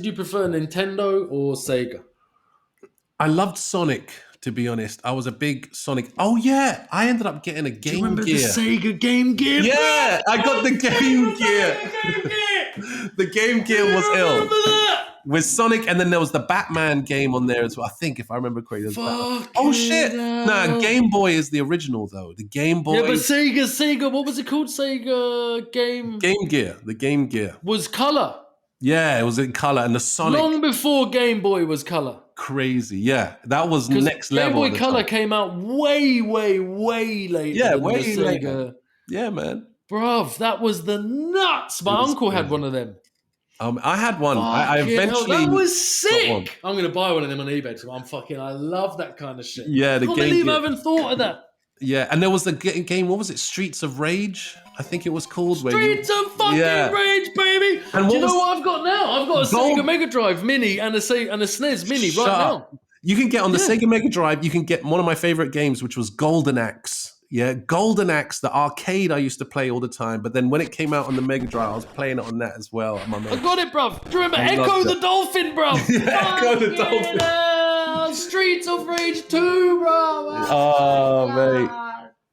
you prefer Nintendo or Sega? I loved Sonic, to be honest. I was a big Sonic. Oh yeah, I ended up getting a Game Gear. Do you remember the Sega Game Gear? Yeah, I got the Game Gear. The Game Gear was ill. With Sonic, and then there was the Batman game on there as well. I think, if I remember correctly. Oh shit! Nah, Game Boy is the original though. The Game Boy. Yeah, but Sega. What was it called? Sega Game Gear. The Game Gear was color. Yeah, it was in color, and the Sonic. Long before Game Boy was color. Crazy, yeah. That was next level. Game Boy Color came out way, way, way later. Yeah, way later. Yeah, man. Bruv, that was the nuts. My uncle had one of them. I had one. I eventually... That was sick. I'm going to buy one of them on eBay because I love that kind of shit. Yeah, I can't believe I haven't thought of that. Yeah, and there was the game, what was it? Streets of Rage, I think it was called. Streets of fucking Rage, baby. And do you know what I've got now? I've got a Sega Mega Drive Mini and a SNES Mini now. You can get on the Sega Mega Drive, you can get one of my favorite games, which was Golden Axe. Yeah, Golden Axe, the arcade I used to play all the time. But then when it came out on the Mega Drive, I was playing it on that as well. I got it, bruv. Do you remember Echo the Dolphin, bruv? Yeah, Echo the Dolphin. Streets of Rage 2, bruv. Oh, mate.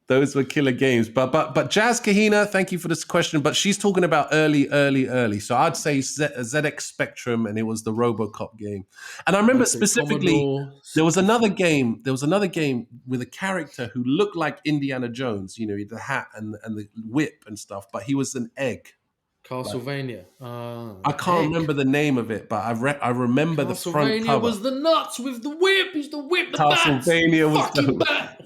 Those were killer games. But Jazz Kahina, thank you for this question. But she's talking about early. So I'd say ZX Spectrum, and it was the RoboCop game. And I remember specifically, there was another game with a character who looked like Indiana Jones. You know, the hat and the whip and stuff. But he was an egg. Castlevania. I can't remember the name of it, but I remember the front cover. Castlevania was the nuts with the whip. He used to whip the Castlevania bats. Was the bat.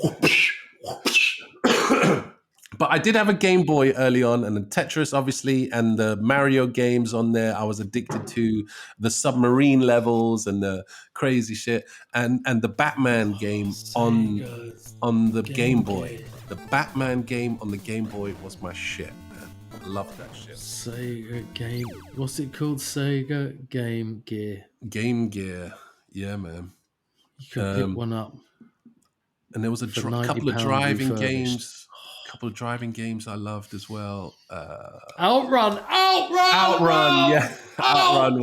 But I did have a Game Boy early on, and the Tetris, obviously, and the Mario games on there. I was addicted to the submarine levels and the crazy shit, and the Batman game on the Game Boy. The Batman game on the Game Boy was my shit, man. I loved that shit. Sega Game. What's it called? Sega Game Gear. Game Gear. Yeah, man. You could pick one up. And there was a couple of driving games. Couple of driving games I loved as well. Outrun, yeah. Outrun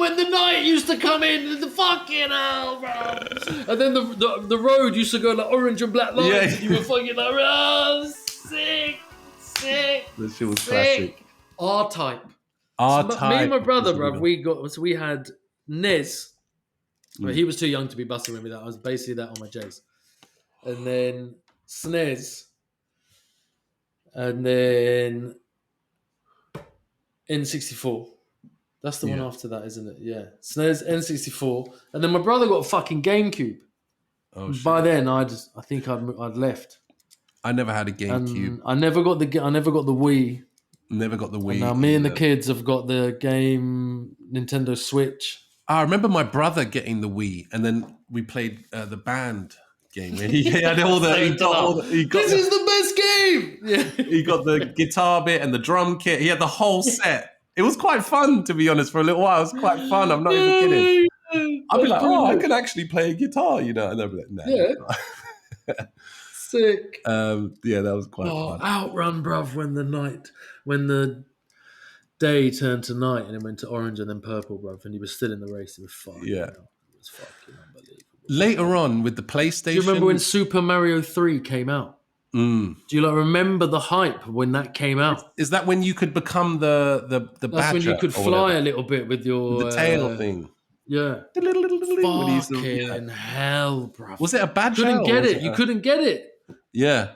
when the night used to come in, the fucking Outrun. And then the road used to go like orange and black lines. Yeah. And you were fucking like, sick. This shit was classic. R-Type. R-Type. Me and my brother, bruv, we had Nez. But he was too young to be busting with me. That I was basically that on my J's. And then SNES. And then N64. That's the one after that, isn't it? Yeah. SNES, N64. And then my brother got a fucking GameCube. Oh, shit. By then, I think I'd left. I never had a GameCube. I never got the Wii. Never got the Wii. And now me and the kids have got the Nintendo Switch. I remember my brother getting the Wii, and then we played the band game. He had all the. This is the best game. Yeah. He got the guitar bit and the drum kit. He had the whole set. It was quite fun, to be honest. For a little while, it was quite fun. I'm not even kidding. I'd be like, I can actually play a guitar, you know, and they'd be like, nah. Yeah. Sick. Yeah, that was quite fun. Outrun, bruv, when the day turned to night and it went to orange and then purple, bruv, and he was still in the race. It was fun. Yeah. It was fucking unbelievable. Later on with the PlayStation. Do you remember when Super Mario 3 came out? Do you like remember the hype when that came out? Is that when you could become the That's badger? when you could or fly whatever? a little bit with your The tail thing. Yeah. When he used to- Fucking hell, bro. Was it a badger? Couldn't or get was it. You couldn't get it. Yeah.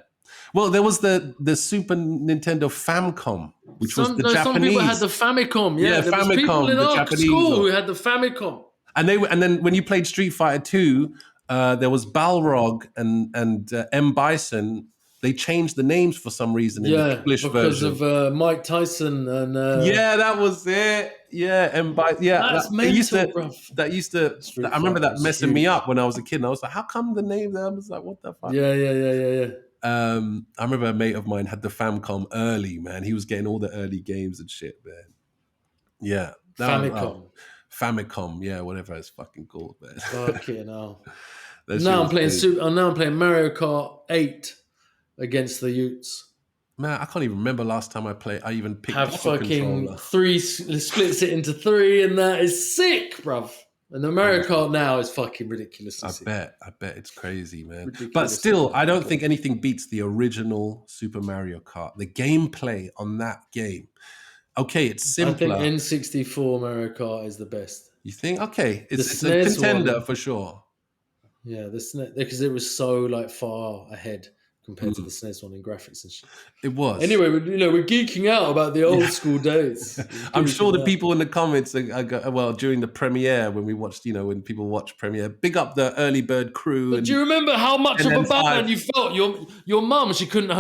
Well, there was the Super Nintendo Famicom, which was the Japanese. Some people had the Famicom. Yeah, there was people Famicom, in the our Japanese school one. who had the Famicom. And then when you played Street Fighter 2, there was Balrog and M. Bison. They changed the names for some reason in the English because version. of Mike Tyson and Yeah, that was it. Yeah, M. Bison. Yeah, That's that used to. mental, bruv. That used to. Street I remember Fighter that was messing huge. me up when I was a kid. And I was like, "How come the name?" I was like, "What the fuck?" Yeah. I remember a mate of mine had the Famicom early, man. He was getting all the early games and shit, man. Yeah. Famicom. Famicom, yeah, whatever it's fucking called, man. Fucking hell. That shit Now I'm was playing crazy. Now I'm playing Mario Kart 8 against the Utes. Man, I can't even remember last time I even picked Have up a fucking controller. splits it into 3, and that is sick, bruv. And the Mario Kart now is fucking ridiculous. I bet it's crazy, man. Ridiculous. But still, I don't think anything beats the original Super Mario Kart. The gameplay on that game. Okay, it's I simpler. think N64 Mario Kart is the best. You think? Okay, it's a SNES contender one. for sure. Yeah, the SNES, because it was so like far ahead compared to the SNES one in graphics and shit. It was. Anyway, we're geeking out about the old school days. I'm sure the Geeking out. people in the comments, during the premiere when we watched, when people watch premiere, big up the early bird crew. But do you remember how much of a then bad five. man you felt? Your mum, she couldn't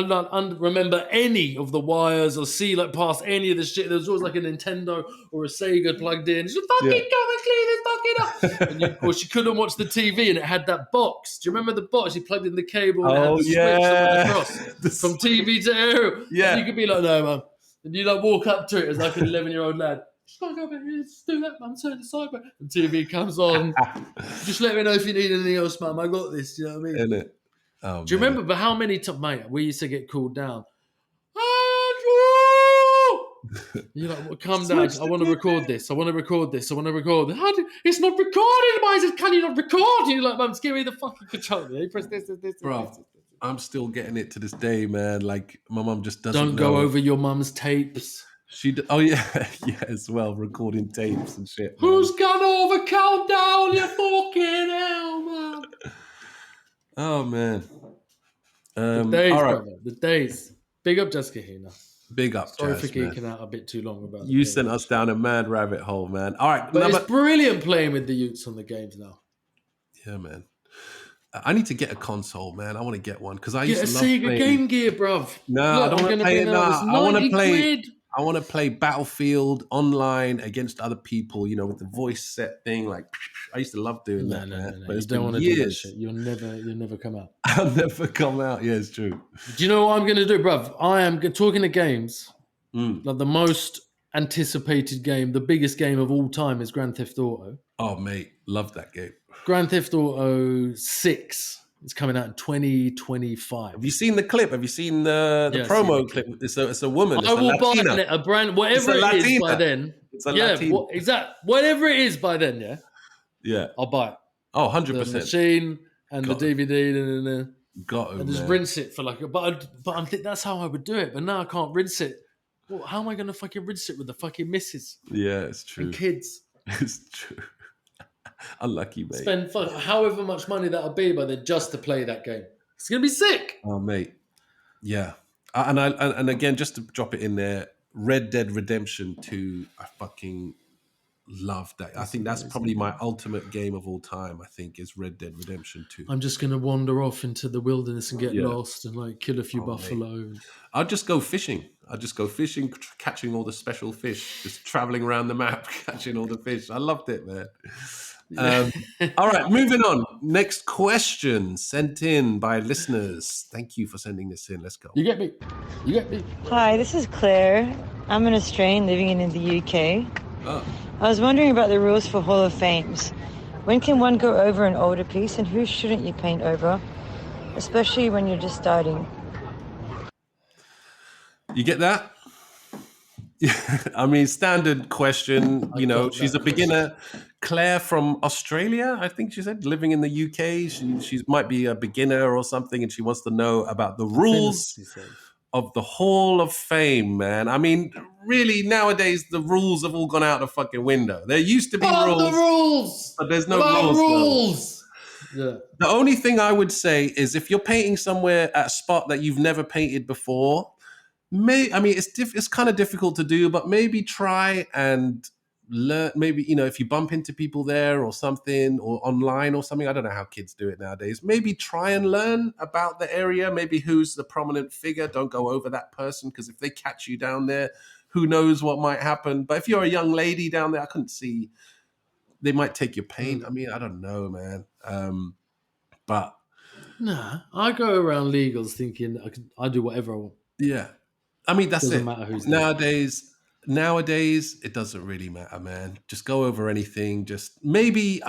remember any of the wires or see like past any of the shit. There was always like a Nintendo or a Sega plugged in. She said, fucking come and clean this fucking up. Or she couldn't watch the TV and it had that box. Do you remember the box? You plugged in the cable and it had the switch that went across from TV to aerial. Yeah. And you could be like, no, man. And you like walk up to it as like an 11-year-old lad. Just go over here, just do that, man. Turn the side, man. And TV comes on. Just let me know if you need anything else, man. I got this. You know what I mean? Innit? Oh, Do you man. remember? But how many times, mate? We used to get called down. Andrew! You're like, well, calm down. I want to record this. I want to record this. I want to record this. It's not recorded. Why is it? Can you not record? And you're like, man, just give me the fucking controller. You press this. Bro, I'm still getting it to this day, man. Like, my mum just doesn't Don't go know. over your mum's tapes. Oh, yeah. Yeah, as well. Recording tapes and shit. man. Who's gone over countdown? You fucking hell, man. Oh, man. The days, all right. brother. The days. Big up Jessica Hina. Big up, Sorry Jazz, for geeking man. out a bit too long about You the sent games. us down a mad rabbit hole, man. All right. But it's brilliant playing with the Utes on the games now. Yeah, man. I need to get a console, man. I want to get one because I Get used a to love Sega playing. Game Gear, bruv. No, Look, I don't I'm want to gonna play it bring now. out this I want to 90 play. quid. I want to play Battlefield online against other people. With the voice set thing. Like I used to love doing that, man. But You it's don't been want to do that years. shit. You'll never come out. I'll never come out. Yeah, it's true. Do you know what I'm going to do, bruv? I am talking to games. Mm. Like the most anticipated game, the biggest game of all time is Grand Theft Auto. Oh, mate, love that game. Grand Theft Auto 6 is coming out in 2025. Have you seen the clip? Have you seen the Yeah, I've promo seen the clip? It's a woman. It's I a will buy Latina. a brand, whatever It's a it is Latina. by then. It's a Latina. Whatever it is by then, yeah, Yeah. I'll buy it. Oh, The 100%. machine and Got the it. DVD, Got him, and just man. rinse it for like. But I'm think that's how I would do it. But now I can't rinse it. Well, how am I going to fucking rinse it with the fucking missus Yeah, it's true. and kids? It's true. Unlucky, mate. Spend however much money that'll be by then just to play that game. It's gonna be sick. Oh, mate. Yeah. And again, just to drop it in there, Red Dead Redemption 2, I fucking love that. I think that's probably my ultimate game of all time, I think, is Red Dead Redemption 2. I'm just gonna wander off into the wilderness and get Yeah. lost and like kill a few buffalo. I'll just go fishing. Catching all the special fish, just traveling around the map, catching all the fish. I loved it, man. All right, moving on. Next question sent in by listeners. Thank you for sending this in. Let's go. You get me? You get me? Hi, this is Claire. I'm an Australian living in the UK. Oh. I was wondering about the rules for Hall of Fames. When can one go over an older piece and who shouldn't you paint over? Especially when you're just starting. You get that? I mean, standard question. She's a beginner. Claire from Australia, I think she said, living in the UK. She might be a beginner or something, and she wants to know about the rules Fancy safe. of the Hall of Fame, man. I mean, really, nowadays, the rules have all gone out the fucking window. There used to be Fuck rules, the rules! but there's no About rules. rules! Yeah. The only thing I would say is if you're painting somewhere at a spot that you've never painted before, it's kind of difficult to do, but maybe try and learn. Maybe, if you bump into people there or something, or online or something, I don't know how kids do it nowadays. Maybe try and learn about the area. Maybe who's the prominent figure. Don't go over that person, because if they catch you down there, who knows what might happen. But if you're a young lady down there, I couldn't see. They might take your paint. I mean, I don't know, man. But Nah, I go around legals thinking I do whatever I want. yeah, I mean, that's Doesn't it. matter who's there. Nowadays, it doesn't really matter, man. Just go over anything. Just maybe,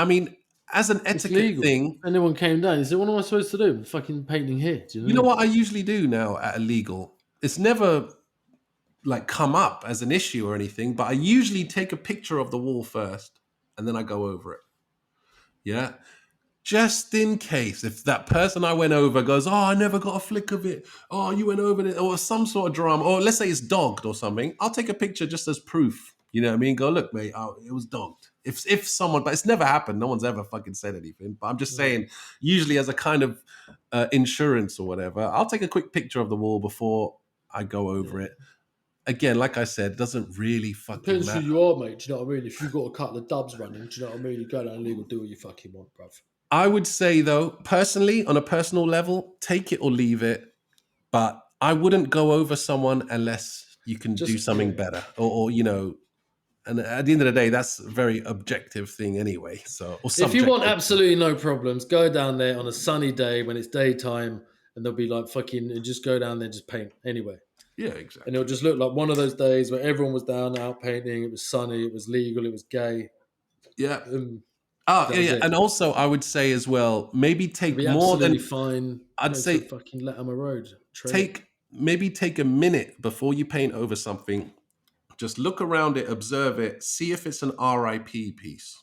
as an It's etiquette legal. thing, Anyone came down, he said, "What am I supposed to do? I'm fucking painting here." Do you know what I usually do now at a legal? It's never like come up as an issue or anything, but I usually take a picture of the wall first and then I go over it. Yeah. Just in case, if that person I went over goes, "Oh, I never got a flick of it. Oh, you went over it," or some sort of drama, or let's say it's dogged or something, I'll take a picture just as proof. You know what I mean? Go, "Look, mate, it was dogged." If someone, but it's never happened. No one's ever fucking said anything. But I'm just saying, usually as a kind of insurance or whatever, I'll take a quick picture of the wall before I go over it. Again, like I said, it doesn't really fucking Depends matter. who you are, mate. Do you know what I mean? If you've got a couple of dubs running, do you know what I mean? You go down legal, do what you fucking want, bruv. I would say, though, personally, on a personal level, take it or leave it. But I wouldn't go over someone unless you can do something better. Or, and at the end of the day, that's a very objective thing anyway. So, or if you want absolutely no problems, go down there on a sunny day when it's daytime, and they'll be like fucking, and just go down there and just paint anyway. Yeah, exactly. And it'll just look like one of those days where everyone was down out painting. It was sunny, it was legal, it was gay. Yeah. Yeah. And also, I would say as well, maybe take more than fine. I'd say fucking let them a road. Take a minute before you paint over something. Just look around it, observe it, see if it's an RIP piece.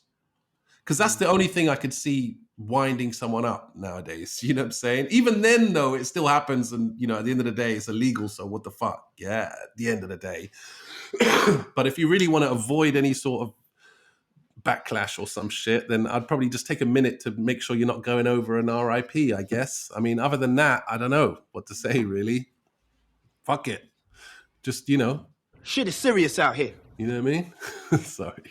Because that's the only thing I could see winding someone up nowadays. You know what I'm saying? Even then, though, it still happens. And, at the end of the day, it's illegal. So what the fuck? Yeah, at the end of the day. But if you really want to avoid any sort of backlash or some shit, then I'd probably just take a minute to make sure you're not going over an RIP, I guess. I mean, other than that, I don't know what to say, really. Fuck it. Just, Shit is serious out here. You know what I mean? Sorry.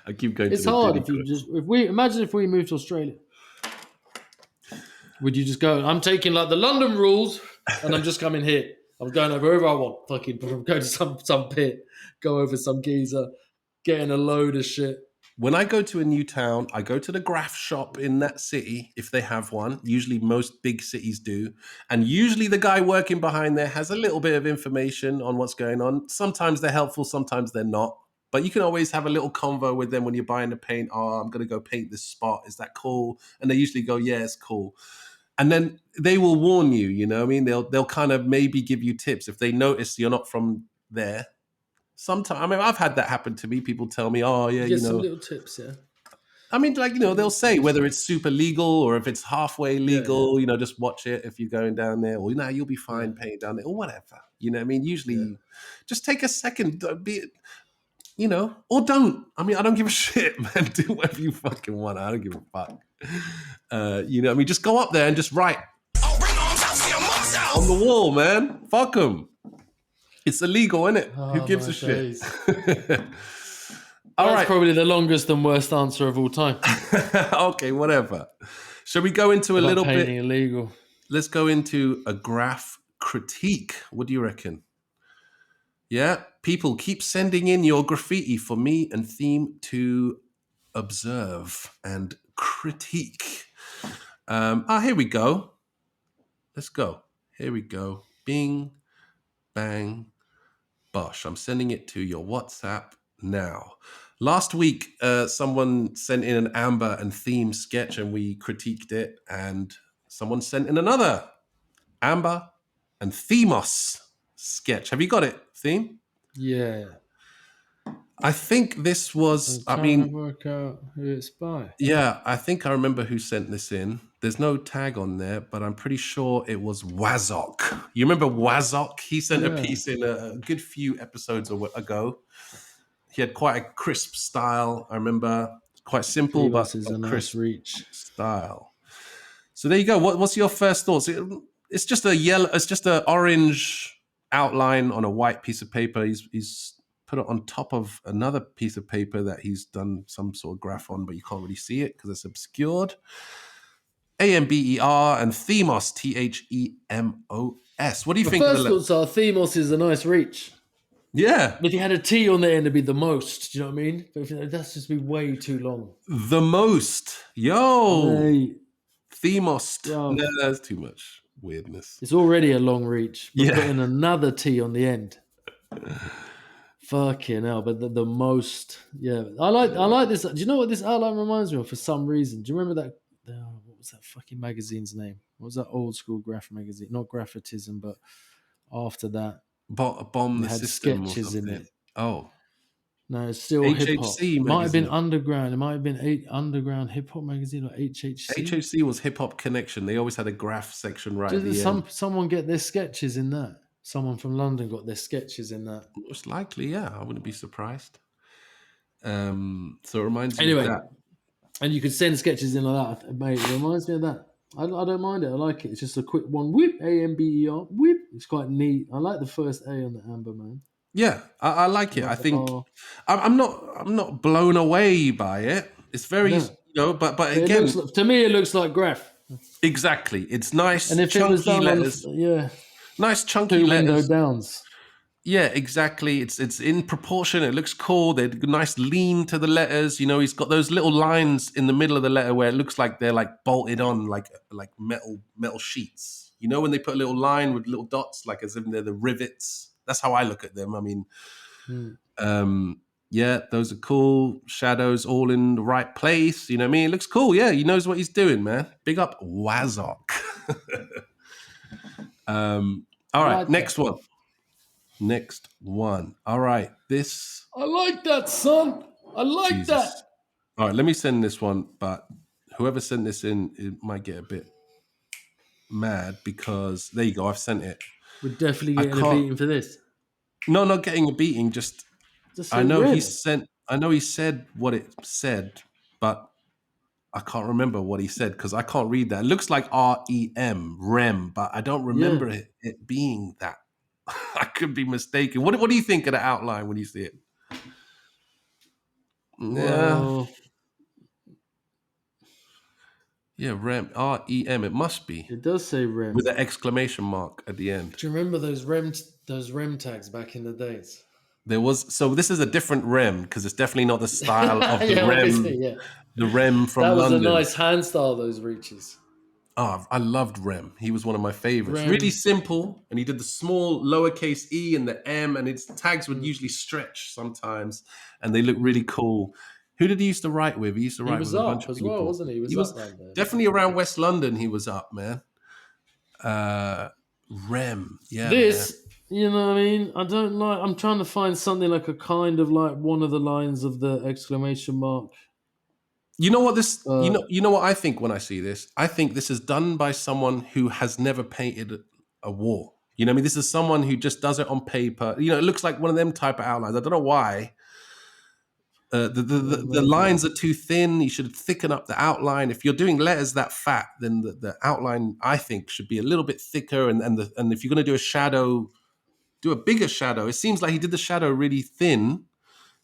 I keep going it's to the hard Diddy if we moved to Australia. Would you just go, I'm taking like the London rules and I'm just coming here. I'm going over wherever I want. Fucking go to some pit, go over some geezer, getting a load of shit. When I go to a new town, I go to the Graff shop in that city, if they have one. Usually most big cities do. And usually the guy working behind there has a little bit of information on what's going on. Sometimes they're helpful, sometimes they're not. But you can always have a little convo with them when you're buying the paint. "Oh, I'm going to go paint this spot. Is that cool?" And they usually go, "Yeah, it's cool." And then they will warn you, you know what I mean? They'll kind of maybe give you tips if they notice you're not from there. Sometimes, I've had that happen to me. People tell me, "Oh, yeah, Get some little tips, yeah." They'll say whether it's super legal or if it's halfway legal, just watch it if you're going down there, or, you'll be fine paying down there, or whatever. You know what I mean? Usually, just take a second, or don't. I don't give a shit, man. Do whatever you fucking want. I don't give a fuck. Just go up there and just write on the wall, man. Fuck them. It's illegal, isn't it? Who gives a shit? All right. Probably the longest and worst answer of all time. Okay, whatever. Shall we go into a little bit? Illegal. Let's go into a graph critique. What do you reckon? Yeah, people keep sending in your graffiti for me and Theme to observe and critique. Here we go. Let's go. Here we go. Bing, bang, bosh. I'm sending it to your WhatsApp now. Last week, someone sent in an Amba and Theme sketch and we critiqued it. And someone sent in another Amba and Themos sketch. Have you got it, Theme? Yeah. I think this was. I'm I trying to mean, work out who it's by. yeah, I think I remember who sent this in. There's no tag on there, but I'm pretty sure it was Wazok. You remember Wazok? He sent a Yeah. piece in a good few episodes ago. He had quite a crisp style. I remember quite simple, but Phoebus is a nice crisp reach. style. So there you go. What's your first thoughts? It's just a yellow. It's just an orange outline on a white piece of paper. He's put it on top of another piece of paper that he's done some sort of graph on, but you can't really see it because it's obscured. AMBER and Themos, THEMOS. What do you think of First the thoughts are Themos is a nice reach. Yeah, If you had a T on the end, it'd be the most. Do you know what I mean? But if, that's just be way too long. the most. Yo, Hey, Themos. yo. No, that's too much weirdness. It's already a long reach. But Yeah. putting another T on the end. Fucking hell. But the most, yeah. I like this. Do you know what this outline reminds me of for some reason? Do you remember that? What was that fucking magazine's name? What was that old school graph magazine? Not Graphitism, but after that. Bomb the It had system. sketches or in something. it. Oh, No, it's still hip hop. HHC Might have been magazine. underground. It might have been underground hip hop magazine or HHC. HHC was Hip Hop Connection. They always had a graph section right at the end. Someone get their sketches in that. Someone from London got their sketches in that. Most likely, yeah. I wouldn't be surprised. So it reminds me Anyway, of that. and you could send sketches in like that, mate. It reminds me of that. I don't mind it. I like it. It's just a quick one. Whip, AMBER. Whip. It's quite neat. I like the first A on the Amba, man. Yeah, I like it. I think the I'm not blown away by it. It's very but It again, looks like, to me, it looks like graph. exactly. It's nice, And if chunky it was done letters. Nice chunky two letters. window downs. Yeah, exactly. It's in proportion. It looks cool. They're nice lean to the letters. You know, he's got those little lines in the middle of the letter where it looks like they're like bolted on like metal sheets. You know, when they put a little line with little dots, like as if they're the rivets. That's how I look at them. I mean, yeah, those are cool. Shadows all in the right place. You know what I mean? It looks cool. Yeah, he knows what he's doing, man. Big up Wazok. All right, next one. Next one. All right, this. I like that, son. I like that. All right, let me send this one, but whoever sent this in, it might get a bit mad because there you go. I've sent it. We're definitely getting a beating for this. No, not getting a beating. Just I know he sent. I know he said what it said, but I can't remember what he said because I can't read that. It looks like REM, but I don't remember it being that. I could be mistaken. What do you think of the outline when you see it? Well, yeah, REM, REM. It must be. It does say REM with an exclamation mark at the end. Do you remember those REM tags back in the days? There was. So this is a different REM because it's definitely not the style of the REM. The REM from London. That was a nice hand style. Those reaches. Oh, I loved Rem. He was one of my favorites. Really simple, and he did the small lowercase e and the M, and its tags would usually stretch sometimes, and they look really cool. Who did he used to write with? He used to write with a bunch of people. Well, wasn't he? He was up right there. Definitely around West London. He was up, man. Rem, yeah. This, man. You know what I mean? I don't like. I'm trying to find something like a kind of like one of the lines of the exclamation mark. You know what this? You know what I think when I see this? I think this is done by someone who has never painted a wall. You know what I mean? This is someone who just does it on paper. You know, it looks like one of them type of outlines. I don't know why. The lines are too thin. You should thicken up the outline. If you're doing letters that fat, then the outline I think should be a little bit thicker. And if you're going to do a shadow, do a bigger shadow. It seems like he did the shadow really thin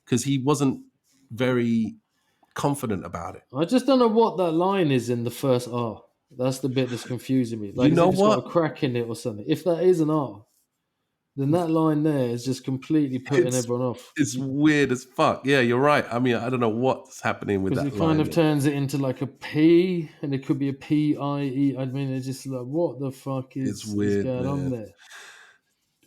because he wasn't very confident about it. I just don't know what that line is in the first R. That's the bit that's confusing me. Like, you know it's got a crack in it or something. If that is an R, then that line there is just completely putting everyone off. It's weird as fuck. Yeah, you're right. I mean, I don't know what's happening with that line. Because it kind of turns it into like a P, and it could be a P-I-E. I mean, it's just like, what the fuck is going on there?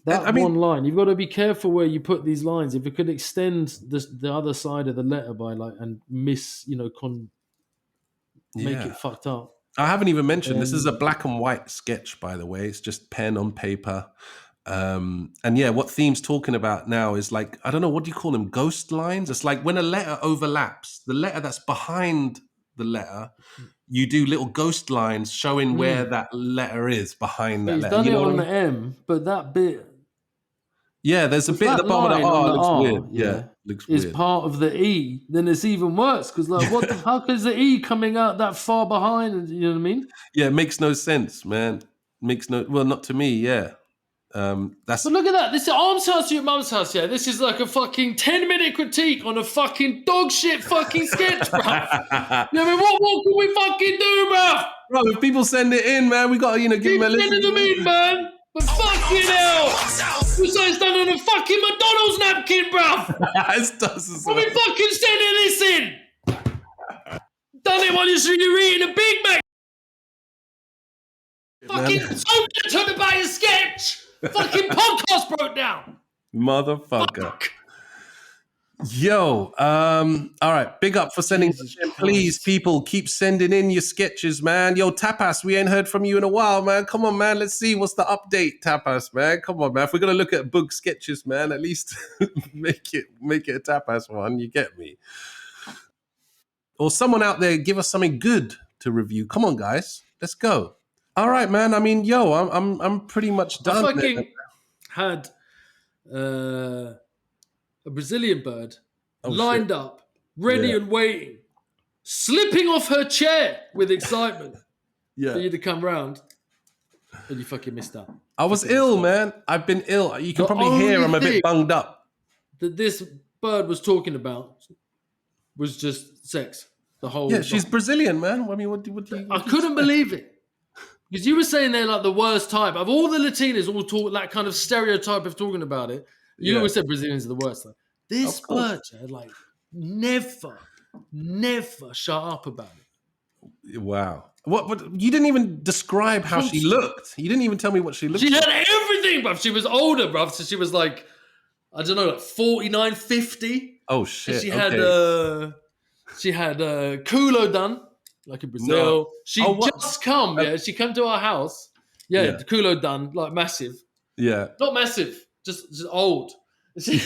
That one line, you've got to be careful where you put these lines. If it could extend the other side of the letter by like and make it fucked up. I haven't even mentioned this is a black and white sketch, by the way. It's just pen on paper. And yeah, what Theme's talking about now is like, I don't know, what do you call them? Ghost lines? It's like when a letter overlaps, the letter that's behind the letter, you do little ghost lines showing where that letter is behind that He's letter. done You it know on what I the mean? M, but that bit... Yeah, there's a bit at the bottom of the R. Looks weird. Yeah, looks is weird. part of the E. Then it's even worse because like, what the fuck is the E coming out that far behind? You know what I mean? Yeah, it makes no sense, man. Well, not to me. Yeah, that's. But look at that. This is Arms House to Your Mum's House. Yeah, this is like a fucking 10-minute critique on a fucking dog shit fucking sketch, bro. You know what I mean? What can we fucking do, bro? Bro, if people send it in, man, we gotta give Keep them a listen. sending them in, man. But fucking hell, you say it's done on a fucking McDonald's napkin, bruv. What we fucking sending this in? Done it while you're eating a Big Mac. Fucking so talking about your sketch. Fucking podcast broke down. Motherfucker. Fuck. Yo, all right. Big up for sending. Please, people, keep sending in your sketches, man. Yo, Tapas, we ain't heard from you in a while, man. Come on, man. Let's see what's the update, Tapas, man. Come on, man. If we're gonna look at book sketches, man, at least make it a Tapas one. You get me? Or someone out there, give us something good to review. Come on, guys. Let's go. All right, man. I mean, yo, I'm pretty much done. I fucking had a Brazilian bird lined up, ready and waiting, slipping off her chair with excitement for you to come round, and you fucking missed out. I was ill, man. I've been ill. You can probably hear I'm a bit bunged up. That this bird was talking about was just sex. The whole she's Brazilian, man. I mean, what do you? I couldn't believe it. Because you were saying they're like the worst type. Of all the Latinas all talk that kind of stereotype of talking about it. You always said Brazilians are the worst. Like, this bird, like, never shut up about it. Wow. What? You didn't even describe how she looked. You didn't even tell me what she looked like. She had everything, bruv. She was older, bruv. So she was like, I don't know, like 49, 50. Oh, shit. And she had culo done, like in Brazil. No. She just come, she come to our house. The culo done, like massive. Yeah. Not massive. Just old. She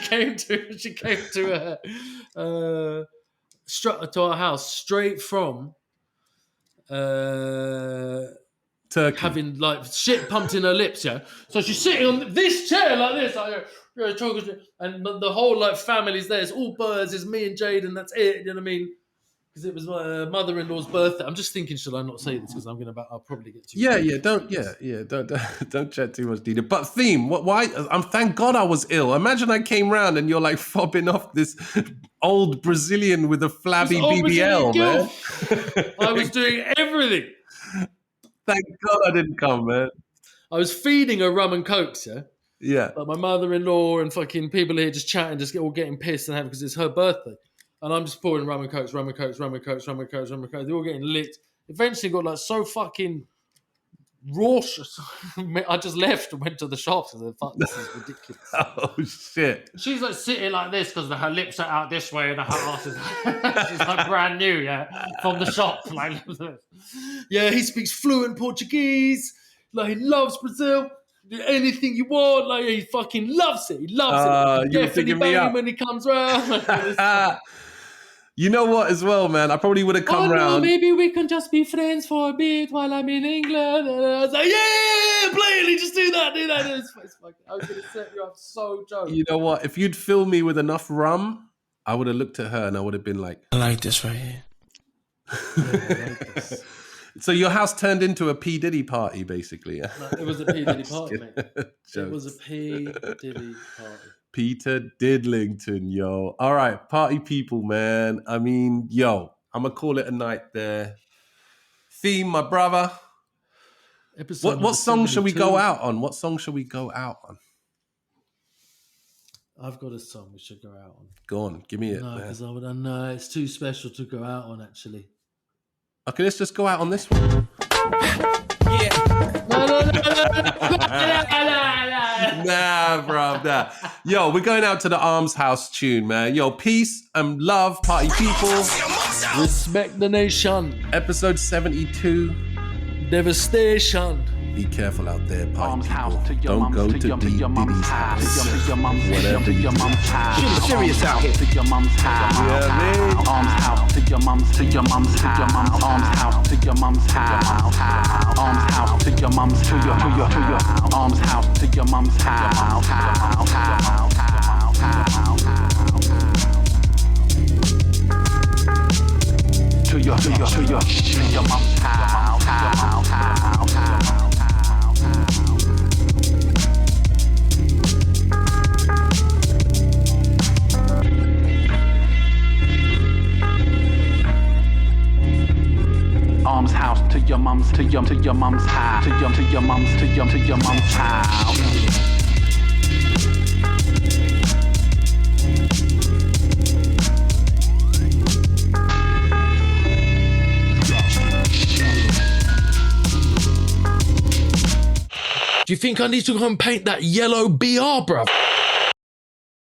came to our house straight from Turkey, having like shit pumped in her lips. Yeah, so she's sitting on this chair like this, and the whole like family's there. It's all birds. It's me and Jade, and that's it. You know what I mean? Because it was my mother-in-law's birthday. I'm just thinking, should I not say this? Because I'll probably get too. Don't chat too much, Dina. But Theme, why? Thank God I was ill. Imagine I came round and you're like fobbing off this old Brazilian with a flabby BBL, man. I was doing everything. Thank God I didn't come, man. I was feeding her rum and cokes, yeah. Like my mother-in-law and fucking people here just chatting, just all getting pissed and having because it's her birthday. And I'm just pouring rum and cokes. They're all getting lit. Eventually got like so fucking raucous. I just left and went to the shops and said, fuck, this is ridiculous. Oh, shit. She's like sitting like this because her lips are out this way and her ass is she's like brand new, from the shop. Like, he speaks fluent Portuguese. Like, he loves Brazil. Do anything you want. Like, he fucking loves it. He loves it. Definitely bang when he comes round. You know what, as well, man? I probably would have come round. No, maybe we can just be friends for a bit while I'm in England. And I was like, blatantly, just do that. It's fucking, I was going to set you up so joke. You know what? If you'd fill me with enough rum, I would have looked at her and I would have been like, I like this right here. I like this. So your house turned into a P Diddy party, basically. No, it was a P Diddy party, mate. It was a P Diddy party. Peter Diddlington, yo. All right, party people, man. I mean, yo, I'm going to call it a night there. Theme, my brother. What song shall we go out on? What song shall we go out on? I've got a song we should go out on. Go on, give me it. No, because no, it's too special to go out on, actually. Okay, let's just go out on this one. Nah, bro, nah. Yo, we're going out to the Arms House tune, man. Yo, peace and love, party people. Respect the nation. Episode 72. Devastation. be careful out there, party Arms house to people. your Don't mum's, go to to your Diddy's mum's house. to your mum's, Whatever you do. house. Shit serious out here. To your mum's house. Arms house to your mum's, to your mum's, to your mum's. Arms house to your mum's house. Arms house to your mum's, to your arms house to your mum's house. To your mum's house. Arms house to your mum's, to your mum's house, to your mum's, to your mum's house. Do you think I need to go and paint that yellow BR, bruv?